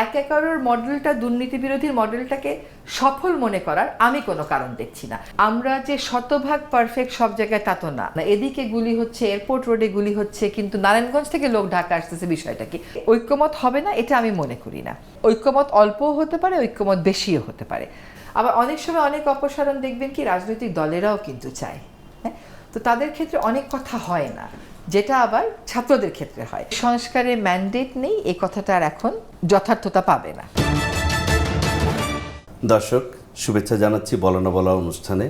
এক-এগারোর মডেলটা, দুর্নীতি বিরোধীর মডেলটাকে সফল মনে করার আমি কোনো কারণ দেখছি না। আমরা যে শতভাগ পারফেক্ট সব জায়গায় তা তো না। এদিকে গুলি হচ্ছে, এয়ারপোর্ট রোডে গুলি হচ্ছে, কিন্তু নারায়ণগঞ্জ থেকে লোক ঢাকা আসতেছে, বিষয়টা কি? ঐক্যমত হবে না এটা আমি মনে করি না। ঐক্যমত অল্পও হতে পারে, ঐক্যমত বেশিও হতে পারে। আবার অনেক সময় অনেক অপসারণ দেখবেন কি রাজনৈতিক দলেরাও কিন্তু চায়, হ্যাঁ? তো তাদের ক্ষেত্রে অনেক কথা হয় না, যেটা আবার ছাত্রদের ক্ষেত্রে হয়। সংস্কারের ম্যান্ডেট নেই, এই কথাটা আর এখন যথার্থতা পাবে না। দর্শক, শুভেচ্ছা জানাচ্ছি বলা না বলা অনুষ্ঠানে।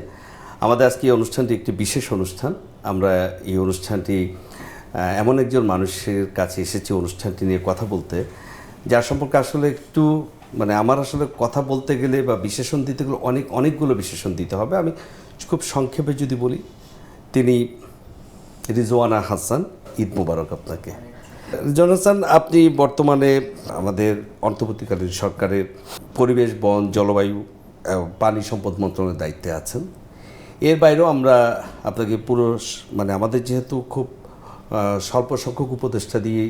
আমাদের আজকে এই অনুষ্ঠানটি একটি বিশেষ অনুষ্ঠান। আমরা এই অনুষ্ঠানটি এমন একজন মানুষের কাছে এসেছি অনুষ্ঠানটি নিয়ে কথা বলতে, যার সম্পর্কে আসলে একটু আমার আসলে কথা বলতে গেলে বা বিশেষণ দিতে গেলে অনেকগুলো বিশেষণ দিতে হবে। আমি খুব সংক্ষেপে যদি বলি, তিনি রিজওয়ানা হাসান। ঈদ মোবারক আপনাকে। রিজওয়ানা হাসান, আপনি বর্তমানে আমাদের অন্তর্বর্তীকালীন সরকারের পরিবেশ, বন, জলবায়ু, পানি সম্পদ মন্ত্রণালয়ের দায়িত্বে আছেন। এর বাইরেও আমরা আপনাকে পুরো আমাদের যেহেতু খুব স্বল্প সংখ্যক উপদেষ্টা দিয়ে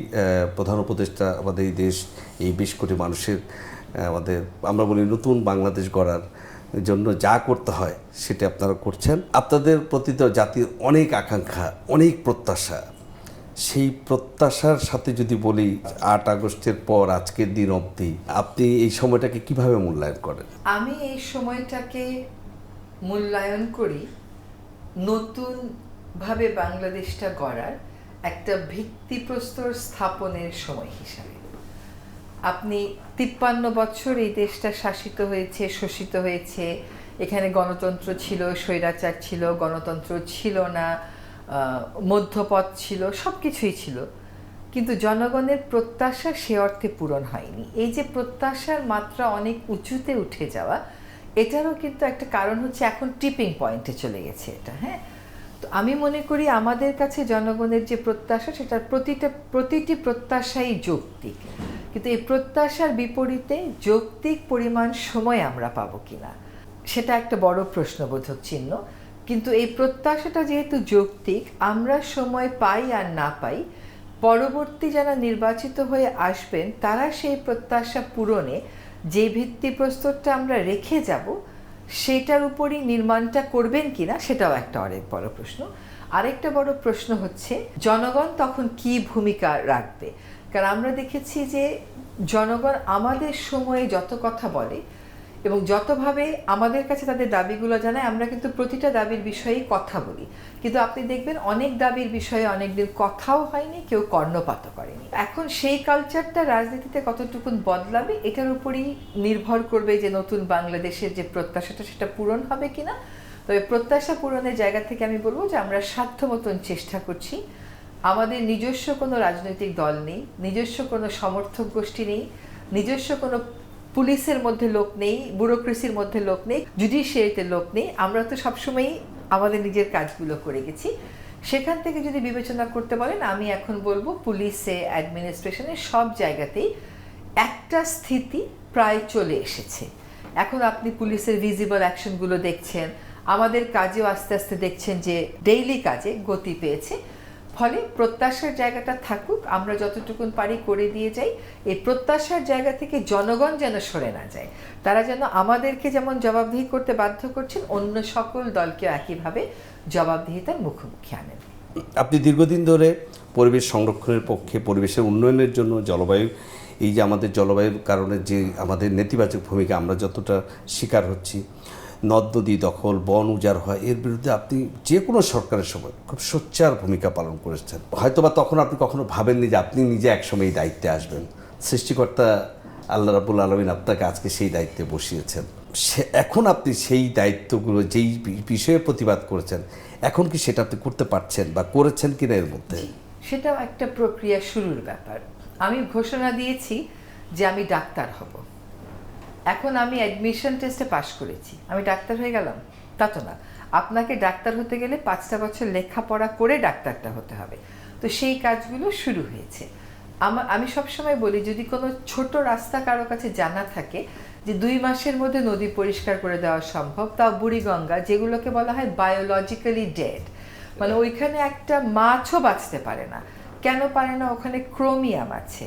প্রধান উপদেষ্টা আমাদের এই দেশ, এই 20 কোটি মানুষের আমরা বলি নতুন বাংলাদেশ গড়ার জন্য যা করতে হয় সেটা আপনারা করছেন। আপনাদের প্রতি তো জাতির অনেক আকাঙ্ক্ষা, অনেক প্রত্যাশা। সেই প্রত্যাশার সাথে যদি বলি 8 আগস্টের পর আজকের দিন অবধি আপনি এই সময়টাকে কিভাবে মূল্যায়ন করেন? আমি এই সময়টাকে মূল্যায়ন করি নতুনভাবে বাংলাদেশটা গড়ার একটা ভিত্তিপ্রস্তর স্থাপনের সময় হিসাবে। আপনি 53 বছর এই দেশটা শাসিত হয়েছে, শোষিত হয়েছে। এখানে গণতন্ত্র ছিল, স্বৈরাচার ছিল, গণতন্ত্র ছিল না, মধ্যপথ ছিল, সব কিছুই ছিল, কিন্তু জনগণের প্রত্যাশা সে অর্থে পূরণ হয়নি। এই যে প্রত্যাশার মাত্রা অনেক উঁচুতে উঠে যাওয়া, এটারও কিন্তু একটা কারণ হচ্ছে এখন টিপিং পয়েন্টে চলে গেছে এটা, হ্যাঁ? তো আমি মনে করি আমাদের কাছে জনগণের যে প্রত্যাশা, সেটার প্রতিটি প্রত্যাশাই যৌক্তিক, কিন্তু এই প্রত্যাশার বিপরীতে যৌক্তিক পরিমাণ সময় আমরা পাবো কিনা সেটা একটা বড় প্রশ্নবোধক চিহ্ন। কিন্তু এই প্রত্যাশাটা যেহেতু যৌক্তিক, আমরা সময় পাই আর না পাই, পরবর্তী যারা নির্বাচিত হয়ে আসবেন তারা সেই প্রত্যাশা পূরণে যে ভিত্তিপ্রস্তরটা আমরা রেখে যাব সেটার উপরই নির্মাণটা করবেন কিনা সেটাও একটা অনেক বড় প্রশ্ন। আরেকটা বড় প্রশ্ন হচ্ছে জনগণ তখন কি ভূমিকা রাখবে। কারণ আমরা দেখেছি যে জনগণ আমাদের সময়ে যত কথা বলে এবং যতভাবে আমাদের কাছে তাদের দাবিগুলো জানায়, আমরা কিন্তু প্রতিটা দাবির বিষয়েই কথা বলি, কিন্তু আপনি দেখবেন অনেক দাবির বিষয়ে অনেকদিন কথাও হয়নি, কেউ কর্ণপাতও করেনি। এখন সেই কালচারটা রাজনীতিতে কতটুকু বদলাবে এটার উপরই নির্ভর করবে যে নতুন বাংলাদেশের যে প্রত্যাশাটা সেটা পূরণ হবে কিনা। তবে প্রত্যাশা পূরণের জায়গা থেকে আমি বলবো যে আমরা সাধ্য মতন চেষ্টা করছি। আমাদের নিজস্ব কোনো রাজনৈতিক দল নেই, নিজস্ব কোনো সমর্থক গোষ্ঠী নেই, নিজস্ব কোনো পুলিশের মধ্যে লোক নেই, ব্যুরোক্রেসির মধ্যে লোক নেই, জুডিশিয়ারিতে লোক নেই। আমরা তো সবসময়ই আমাদের নিজের কাজগুলো করে গেছি। সেখান থেকে যদি বিবেচনা করতে বলেন, আমি এখন বলবো পুলিশে, অ্যাডমিনিস্ট্রেশনে, সব জায়গাতেই একটা স্থিতি প্রায় চলে এসেছে। এখন আপনি পুলিশের ভিজিবল অ্যাকশনগুলো দেখছেন, আমাদের কাজেও আস্তে আস্তে দেখছেন যে ডেইলি কাজে গতি পেয়েছে। ফলে প্রত্যাশার জায়গাটা থাকুক, আমরা যতটুকু পারি করে দিয়ে যাই। এই প্রত্যাশার জায়গা থেকে জনগণ যেন সরে না যায়, তারা যেন আমাদেরকে যেমন জবাবদিহি করতে বাধ্য করছেন, অন্য সকল দলকে একইভাবে জবাবদিহিতার মুখোমুখি আনেন। আপনি দীর্ঘদিন ধরে পরিবেশ সংরক্ষণের পক্ষে, পরিবেশের উন্নয়নের জন্য, জলবায়ু, এই যে আমাদের জলবায়ুর কারণে যে আমাদের নেতিবাচক ভূমিকা আমরা যতটা শিকার হচ্ছি, নদ নদী দখল, বন উজাড় হয়, এর বিরুদ্ধে আপনি যে কোনো সরকারের সময় খুব সোচ্চার ভূমিকা পালন করেছেন। হয়তোবা তখন আপনি কখনো ভাবেননি যে আপনি নিজে একসময় এই দায়িত্বে আসবেন। সৃষ্টিকর্তা আল্লাহ রাব্বুল আলামিন আপনাকে আজকে সেই দায়িত্বে বসিয়েছেন। এখন আপনি সেই দায়িত্বগুলো, যেই বিষয়ে প্রতিবাদ করেছেন, এখন কি সেটা আপনি করতে পারছেন বা করেছেন কিনা এর মধ্যে? সেটাও একটা প্রক্রিয়া শুরুর ব্যাপার। আমি ঘোষণা দিয়েছি যে আমি ডাক্তার হব। এখন আমি অ্যাডমিশন টেস্টে পাশ করেছি, আমি ডাক্তার হয়ে গেলাম তা তো না। আপনাকে ডাক্তার হতে গেলে 5টা বছর লেখাপড়া করে ডাক্তারটা হতে হবে। তো সেই কাজগুলো শুরু হয়েছে। আমি সবসময় বলি, যদি কোনো ছোট রাস্তা কারো কাছে জানা থাকে যে 2 মাসের মধ্যে নদী পরিষ্কার করে দেওয়া সম্ভব, তাও বুড়িগঙ্গা, যেগুলোকে বলা হয় বায়োলজিক্যালি ডেড, ওইখানে একটা মাছও বাঁচতে পারে না। কেন পারে না? ওখানে ক্রোমিয়াম আছে,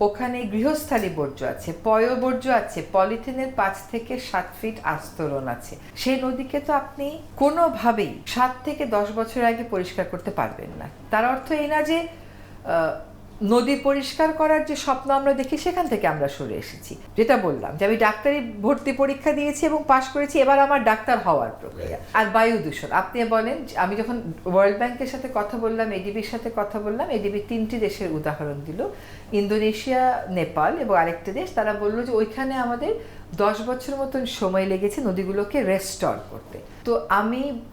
ওখানে গৃহস্থালী বর্জ্য আছে, পয়ঃবর্জ্য আছে, পলিথিনের 5 থেকে 7 ফিট আস্তরণ আছে। সেই নদীকে তো আপনি কোনোভাবেই 7 থেকে 10 বছর আগে পরিষ্কার করতে পারবেন না। তার অর্থ এই না যে নদী পরিষ্কার করার যে স্বপ্ন আমরা দেখি সেখান থেকে আমরা সরে এসেছি। যেটা বললাম যে আমি ডাক্তারি ভর্তি পরীক্ষা দিয়েছি এবং পাশ করেছি, এবার আমার ডাক্তার হওয়ার প্রক্রিয়া। আর বায়ু দূষণ আপনি বলেন, আমি যখন ওয়ার্ল্ড ব্যাংকের সাথে কথা বললাম, এডিবির সাথে কথা বললাম, এডিবি 3টি দেশের উদাহরণ দিল, ইন্দোনেশিয়া, নেপাল এবং আরেকটা দেশ। তারা বললো যে ওইখানে আমাদের 10 বছর মতন সময় লেগেছে নদীগুলোকে রেস্টোর করতে। তো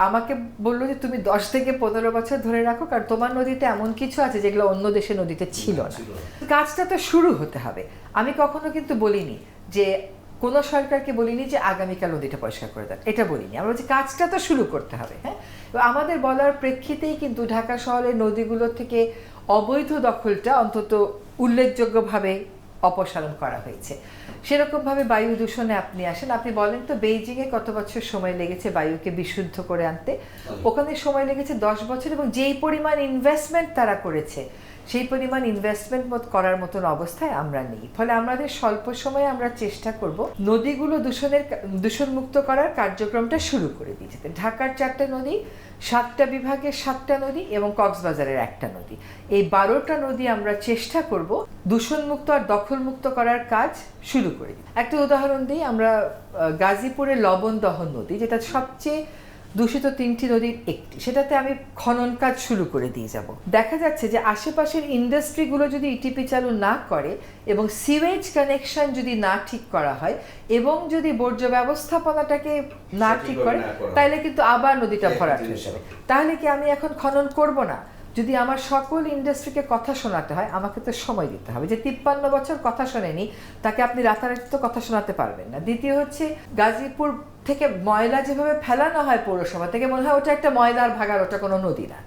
আমাকে বললো যে তুমি 10 থেকে 15 বছর ধরে রাখো, কারণ তোমার নদীতে এমন কিছু আছে যেগুলো অন্য দেশের নদীতে ছিল না। কাজটা তো শুরু হতে হবে। আমি কখনো কিন্তু বলিনি যে কোনো সরকারকে বলিনি যে আগামীকাল নদীটা পরিষ্কার করে দেন, এটা বলিনি। আমরা বলছি কাজটা তো শুরু করতে হবে। হ্যাঁ, আমাদের বলার প্রেক্ষিতেই কিন্তু ঢাকা শহরের নদীগুলো থেকে অবৈধ দখলটা অন্তত উল্লেখযোগ্যভাবে অপসারণ করা হয়েছে। সেরকমভাবে বায়ু দূষণে আপনি আসেন, আপনি বলেন তো বেইজিংয়ে কত বছর সময় লেগেছে বায়ুকে বিশুদ্ধ করে আনতে? ওখানে সময় লেগেছে 10 বছর, এবং যেই পরিমাণ ইনভেস্টমেন্ট তারা করেছে সেই পরিমাণ ইনভেস্টমেন্ট করার মতন অবস্থায় আমরা নেই। ফলে আমাদের স্বল্প সময়ে আমরা চেষ্টা করব নদীগুলো দূষণমুক্ত করার কার্যক্রমটা শুরু করে দিয়েছে। ঢাকার 4টা নদী, 7টা বিভাগের 7টা নদী এবং কক্সবাজারের 1টা নদী, এই 12টা নদী আমরা চেষ্টা করব দূষণমুক্ত আর দখলমুক্ত করার কাজ শুরু করে দিই। একটা উদাহরণ দিই, আমরা গাজীপুরের লবণ দহন নদী, যেটা সবচেয়ে দূষিত 3টি নদীর একটি, সেটাতে আমি খনন কাজ শুরু করে দিয়ে যাব। দেখা যাচ্ছে যে আশেপাশের ইন্ডাস্ট্রিগুলো যদি ইটিপি চালু না করে এবং সিওয়েজ কানেকশন যদি না ঠিক করা হয় এবং যদি বর্জ্য ব্যবস্থাপনাটাকে না ঠিক করে, তাহলে কিন্তু আবার নদীটা ভরাট হয়ে যাবে। তাহলে কি আমি এখন খনন করব না? যদি আমার সকল ইন্ডাস্ট্রিকে কথা শোনাতে হয়, আমাকে তো সময় দিতে হবে। যে 53 বছর কথা শোনেনি তাকে আপনি রাতারাতি তো কথা শোনাতে পারবেন না। দ্বিতীয় হচ্ছে, গাজীপুর থেকে ময়লা যেভাবে ফেলানো হয় পৌরসভা থেকে, মনে হয় ওটা একটা ময়লার ভাগার, ওটা কোনো নদী না।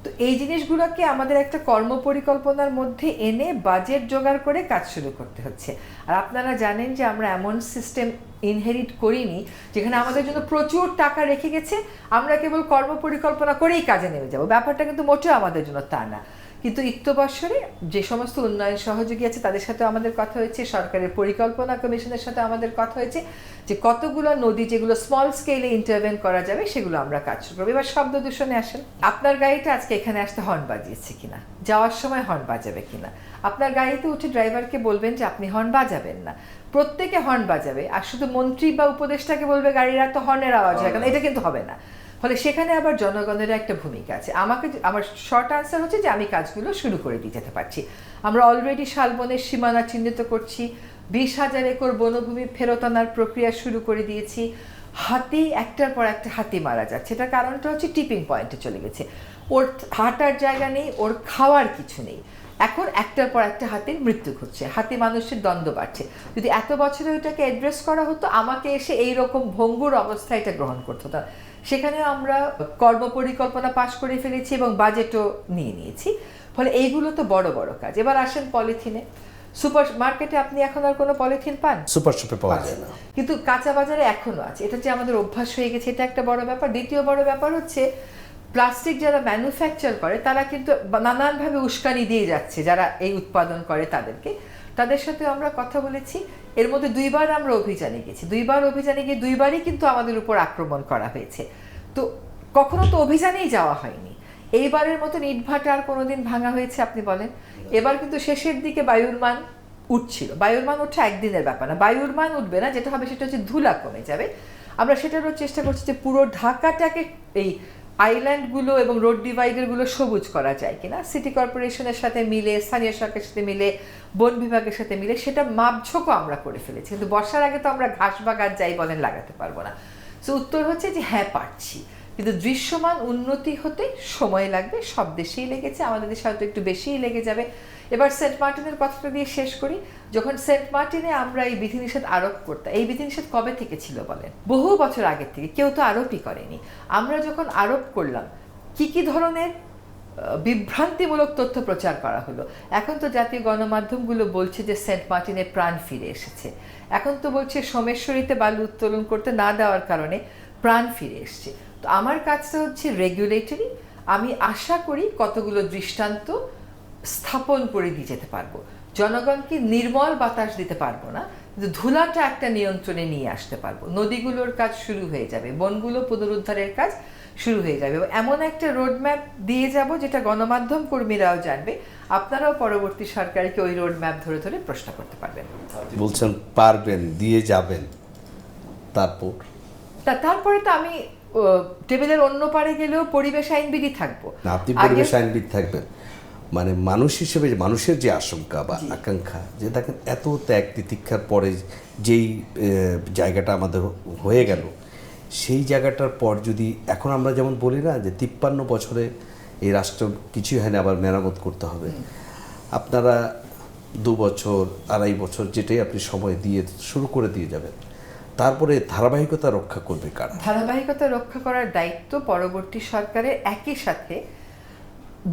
তো এই জিনিসগুলোকে আমাদের একটা কর্মপরিকল্পনার মধ্যে এনে বাজেট জোগাড় করে কাজ শুরু করতে হচ্ছে। আর আপনারা জানেন যে আমরা এমন সিস্টেম ইনহেরিট করিনি যেখানে আমাদের জন্য প্রচুর টাকা রেখে গেছে, আমরা কেবল কর্মপরিকল্পনা করেই কাজে নেমে যাব। ব্যাপারটা কিন্তু মোটেও আমাদের জন্য তা না। কিন্তু ইত্যবৎসরে যে সমস্ত উন্নয়ন সহযোগী আছে তাদের সাথে আমাদের কথা হয়েছে, সরকারের পরিকল্পনা কমিশনের সাথে আমাদের কথা হয়েছে যে কতগুলো নদী যেগুলো স্মল স্কেলে ইন্টারভেন করা যাবে সেগুলো আমরা কাজ শুরু করবো। এবার শব্দ দূষণে আসেন, আপনার গাড়িটা আজকে এখানে আসতে হর্ন বাজিয়েছে কিনা, যাওয়ার সময় হর্ন বাজাবে কিনা। আপনার গাড়িতে উঠে ড্রাইভারকে বলবেন যে আপনি হর্ন বাজাবেন না, প্রত্যেকে হর্ন বাজাবে, আর শুধু মন্ত্রী বা উপদেষ্টাকে বলবে গাড়ির এত হর্নের আওয়াজ হয় কেন, এটা কিন্তু হবে না। ফলে সেখানে আবার জনগণের একটা ভূমিকা আছে। আমার শর্ট আনসার হচ্ছে যে আমি কাজগুলো শুরু করে দিয়ে যেতে পারছি। আমরা অলরেডি শালবনের সীমানা চিহ্নিত করছি, 20,000 একর বনভূমি ফেরত আনার প্রক্রিয়া শুরু করে দিয়েছি। হাতি একটার পর একটা হাতি মারা যাচ্ছে, এটার কারণটা হচ্ছে টিপিং পয়েন্টে চলে গেছে, ওর হাঁটার জায়গা নেই, ওর খাওয়ার কিছু নেই। এখন একটার পর একটা হাতির মৃত্যু ঘটছে, হাতি মানুষের দ্বন্দ্ব বাড়ছে। যদি এত বছরে ওইটাকে অ্যাড্রেস করা হতো, আমাকে এসে এইরকম ভঙ্গুর অবস্থায় এটা গ্রহণ করতে হতো। সেখানে আমরা কর্মপরিকল্পনা পাশ করে ফেলেছি এবং বাজেটও নিয়ে নিয়েছি। ফলে এইগুলো তো বড় বড় কাজ। এবার আসেন পলিথিনে। সুপার মার্কেটে আপনি এখন আর কোনো পলিথিন পান? সুপার শপে পাওয়া যায় না, কিন্তু কাঁচা বাজারে এখনো আছে। এটা যে আমাদের অভ্যাস হয়ে গেছে, এটা একটা বড় ব্যাপার। দ্বিতীয় বড় ব্যাপার হচ্ছে, প্লাস্টিক যারা ম্যানুফ্যাকচার করে তারা কিন্তু নানানভাবে উস্কানি দিয়ে যাচ্ছে যারা এই উৎপাদন করে তাদেরকে। তাদের সাথে আমরা কথা বলেছি, এর মধ্যে 2বার আমরা অভিযানে গেছি। 2বার অভিযানে গিয়ে 2বারই কিন্তু আমাদের উপর আক্রমণ করা হয়েছে। তো কখনো তো অভিযানেই যাওয়া হয়নি। এইবারের মতন ইটভাটা আর কোনোদিন ভাঙা হয়েছে আপনি বলেন? এবার কিন্তু শেষের দিকে বায়ুর মান উঠছিল। বায়ুর মান ওঠা একদিনের ব্যাপার না, বায়ুর মান উঠবে না, যেটা হবে সেটা হচ্ছে ধুলা কমে যাবে। আমরা সেটারও চেষ্টা করছি যে পুরো ঢাকাটাকে এই আইল্যান্ডগুলো এবং রোড ডিভাইডারগুলো সবুজ করা যায় কিনা, সিটি কর্পোরেশনের সাথে মিলে, স্থানীয় সরকারের সাথে মিলে, বন বিভাগের সাথে মিলে সেটা মাপঝোঁকও আমরা করে ফেলেছি। কিন্তু বর্ষার আগে তো আমরা ঘাস বা গাছ যাই বলেন লাগাতে পারবো না। সো উত্তর হচ্ছে যে হ্যাঁ পারছি, কিন্তু দৃশ্যমান উন্নতি হতে সময় লাগবে। সব দেশেই লেগেছে, আমাদের দেশে হয়তো একটু বেশিই লেগে যাবে। এবার সেন্ট মার্টিনের কথাটা দিয়ে শেষ করি। যখন সেন্ট মার্টিনে আমরা এই বিধিনিষেধ আরোপ করতাম, এই বিধিনিষেধ কবে থেকে ছিল বলেন? বহু বছর আগের থেকে, কেউ তো আরোপই করেনি। আমরা যখন আরোপ করলাম, কি ধরনের বিভ্রান্তিমূলক তথ্য প্রচার করা হলো। এখন তো জাতীয় গণমাধ্যমগুলো বলছে যে সেন্ট মার্টিনে প্রাণ ফিরে এসেছে। এখন তো বলছে সোমেশ্বরীতে বালু উত্তোলন করতে না দেওয়ার কারণে প্রাণ ফিরে এসছে। তো আমার কাজটা হচ্ছে রেগুলেটরি। আমি আশা করি কতগুলো দৃষ্টান্ত স্থাপন করে দিয়ে যেতে পারবো। জনগণকে নির্মল বাতাস দিতে পারবো না, কিন্তু ধুলাটা একটা নিয়ন্ত্রণে নিয়ে আসতে পারবো। নদীগুলোর কাজ শুরু হয়ে যাবে, বনগুলো পুনরুদ্ধারের কাজ শুরু হয়ে যাবে, এবং এমন একটা রোডম্যাপ দিয়ে যাব যেটা গণমাধ্যম কর্মীরাও জানবে, আপনারাও পরবর্তী সরকারকে ওই রোডম্যাপ ধরে ধরে প্রশ্ন করতে পারবেন। বলছেন পারবেন, দিয়ে যাবেন, তারপরে তো আমি টেবিলের অন্য পারে গেলেও পরিবেশ আইনবিধি থাকবো। না, আপনি পরিবেশ আইনবিদ থাকবেন, মানে মানুষ হিসেবে মানুষের যে আশঙ্কা বা আকাঙ্ক্ষা, যে দেখেন এত ত্যাগ তিতিক্ষার পরে যেই জায়গাটা আমাদের হয়ে গেল, সেই জায়গাটার পর যদি এখন আমরা যেমন বলি না যে 53 বছরে এই রাষ্ট্র কিছুই হয় না, আবার মেরামত করতে হবে, আপনারা 2 বছর 2.5 বছর যেটাই আপনি সময় দিয়ে শুরু করে দিয়ে যাবেন, তারপরে ধারাবাহিকতা রক্ষা করবে কারা? ধারাবাহিকতা রক্ষা করার দায়িত্ব পরবর্তী সরকারের। একই সাথে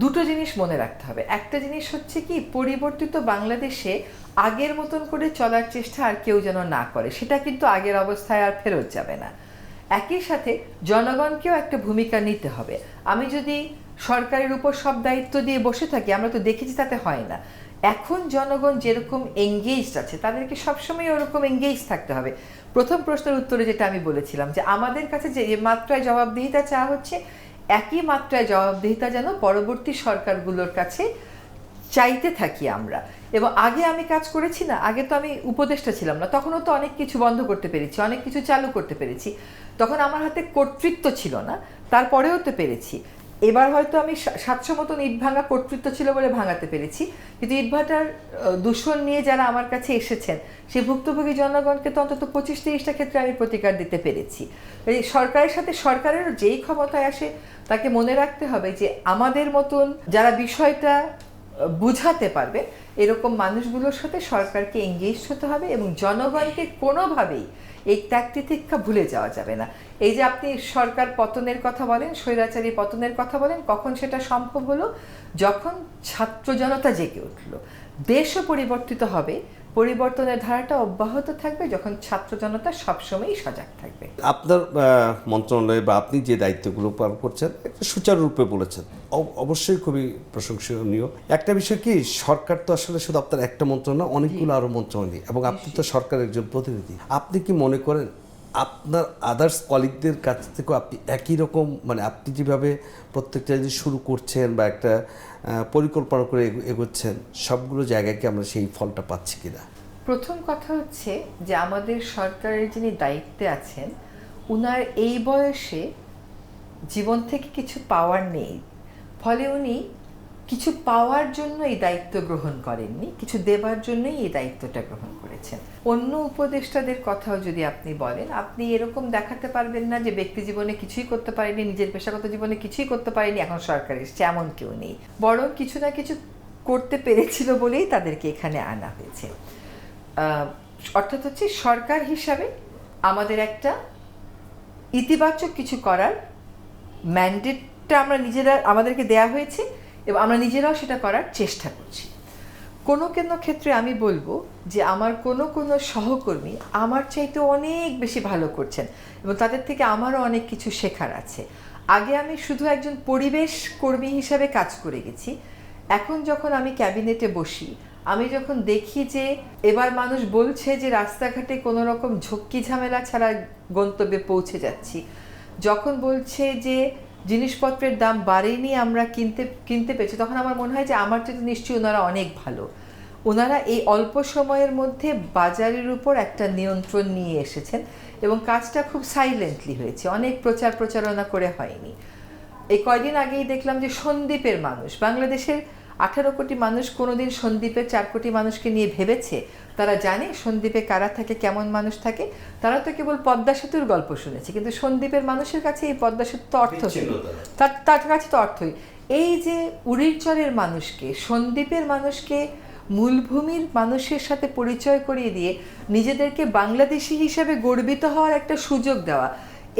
দুটো জিনিস মনে রাখতে হবে। একটা জিনিস হচ্ছে কি, পরিবর্তিত বাংলাদেশে আগের মতন করে চলার চেষ্টা আর কেউ যেন না করে, সেটা কিন্তু আগের অবস্থায় আর ফেরত যাবে না। একই সাথে জনগণকেও একটা ভূমিকা নিতে হবে। আমি যদি সরকারের উপর সব দায়িত্ব দিয়ে বসে থাকি, আমরা তো দেখেছি তাতে হয় না। এখন জনগণ যেরকম এঙ্গেজড আছে, তাদেরকে সবসময় ওরকম এঙ্গেজ থাকতে হবে। প্রথম প্রশ্নের উত্তরে যেটা আমি বলেছিলাম, যে আমাদের কাছে যে মাত্রায় জবাবদিহিতা চাওয়া হচ্ছে, একই মাত্রায় জবাবদিহিতা যেন পরবর্তী সরকারগুলোর কাছে চাইতে থাকি আমরা। এবং আগে আমি কাজ করেছি না, আগে তো আমি উপদেষ্টা ছিলাম না, তখনও তো অনেক কিছু বন্ধ করতে পেরেছি, অনেক কিছু চালু করতে পেরেছি, তখন আমার হাতে কর্তৃত্ব ছিল না, তারপরেও তো পেরেছি। এবার হয়তো আমি 700 মতন ইট ভাঙা কর্তৃত্ব ছিল বলে ভাঙাতে পেরেছি, কিন্তু ইট ভাটার দূষণ নিয়ে যারা আমার কাছে এসেছেন, সেই ভুক্তভোগী জনগণকে তো অন্তত 25-30টা ক্ষেত্রে আমি প্রতিকার দিতে পেরেছি। এই সরকারের সাথে সরকারের যেই ক্ষমতায় আসে, তাকে মনে রাখতে হবে যে আমাদের মতন যারা বিষয়টা বুঝাতে পারবে, এরকম মানুষগুলোর সাথে সরকারকে এঙ্গেজ হতে হবে, এবং জনগণকে কোনোভাবেই এই ত্যাগ তিতিক্ষা ভুলে যাওয়া যাবে না। এই যে আপনি সরকার পতনের কথা বলেন, স্বৈরাচারী পতনের কথা বলেন, কখন সেটা সম্ভব হলো? যখন ছাত্র জনতা জেগে উঠলো। দেশও পরিবর্তিত হবে, পরিবর্তনের ধারাটা অব্যাহত থাকবে যখন ছাত্র জনতা সবসময়ই সজাগ থাকবে। আপনার মন্ত্রণালয়ে বা আপনি যে দায়িত্বগুলো পালন করছেন, একটা সুচারুরূপে বলেছেন, অবশ্যই খুবই প্রশংসনীয়। একটা বিষয় কি, সরকার তো আসলে শুধু আপনার একটা মন্ত্রণালয়, অনেকগুলো আরও মন্ত্রণালয়, এবং আপনি তো সরকারের একজন প্রতিনিধি। আপনি কি মনে করেন আপনার আদার্স কলিগদের কাছ থেকেও আপনি একই রকম, মানে আপনি যেভাবে প্রত্যেকটা জিনিস শুরু করছেন বা একটা পরিকল্পনা করে এগোচ্ছেন, সবগুলো জায়গায় কি আমরা সেই ফলটা পাচ্ছি কিনা? প্রথম কথা হচ্ছে যে আমাদের সরকারের যিনি দায়িত্বে আছেন, উনার এই বয়সে জীবন থেকে কিছু পাওয়ার নেই, ফলে উনি কিছু পাওয়ার জন্য এই দায়িত্ব গ্রহণ করেননি, কিছু দেবার জন্যই এই দায়িত্বটা গ্রহণ করেছেন। অন্য উপদেষ্টাদের কথাও যদি আপনি বলেন, আপনি এরকম দেখাতে পারবেন না যে ব্যক্তি জীবনে কিছুই করতে পারেনি, নিজের পেশাগত জীবনে কিছুই করতে পারেনি, এখন সরকার এসছে, এমন কেউ নেই। বরং কিছু না কিছু করতে পেরেছিল বলেই তাদেরকে এখানে আনা হয়েছে। অর্থাৎ হচ্ছে সরকার হিসাবে আমাদের একটা ইতিবাচক কিছু করার ম্যান্ডেটটা আমরা নিজেরা, আমাদেরকে দেয়া হয়েছে, এবং আমরা নিজেরাও সেটা করার চেষ্টা করছি। কোনো ক্ষেত্রে আমি বলবো যে আমার কোনো সহকর্মী আমার চাইতে অনেক বেশি ভালো করছেন, এবং তাদের থেকে আমারও অনেক কিছু শেখার আছে। আগে আমি শুধু একজন পরিবেশ কর্মী হিসাবে কাজ করে গেছি, এখন যখন আমি ক্যাবিনেটে বসি, আমি যখন দেখি যে এবার মানুষ বলছে যে রাস্তাঘাটে কোনো রকম ঝক্কি ঝামেলা ছাড়া গন্তব্যে পৌঁছে যাচ্ছি, যখন বলছে যে জিনিসপত্রের দাম বাড়েনি, আমরা কিনতে পেরেছি, তখন আমার মনে হয় যে আমার চেয়ে নিশ্চয়ই ওনারা অনেক ভালো। ওনারা এই অল্প সময়ের মধ্যে বাজারের উপর একটা নিয়ন্ত্রণ নিয়ে এসেছেন, এবং কাজটা খুব সাইলেন্টলি হয়েছে, অনেক প্রচারণা করে হয়নি। এই কয়দিন আগেই দেখলাম যে সন্দ্বীপের মানুষ, বাংলাদেশের 18 কোটি মানুষ কোনোদিন সন্দ্বীপের 4 কোটি মানুষকে নিয়ে ভেবেছে? তারা জানে সন্দ্বীপে কারা থাকে, কেমন মানুষ থাকে? তারা তো কেবল পদ্মা সেতুর গল্প শুনেছে, কিন্তু সন্দ্বীপের মানুষের কাছে এই পদ্মা সেতু তো অর্থ, তার কাছে তো অর্থই। এই যে উড়িরচরের মানুষকে, সন্দ্বীপের মানুষকে মূলভূমির মানুষের সাথে পরিচয় করিয়ে দিয়ে নিজেদেরকে বাংলাদেশি হিসেবে গর্বিত হওয়ার একটা সুযোগ দেওয়া,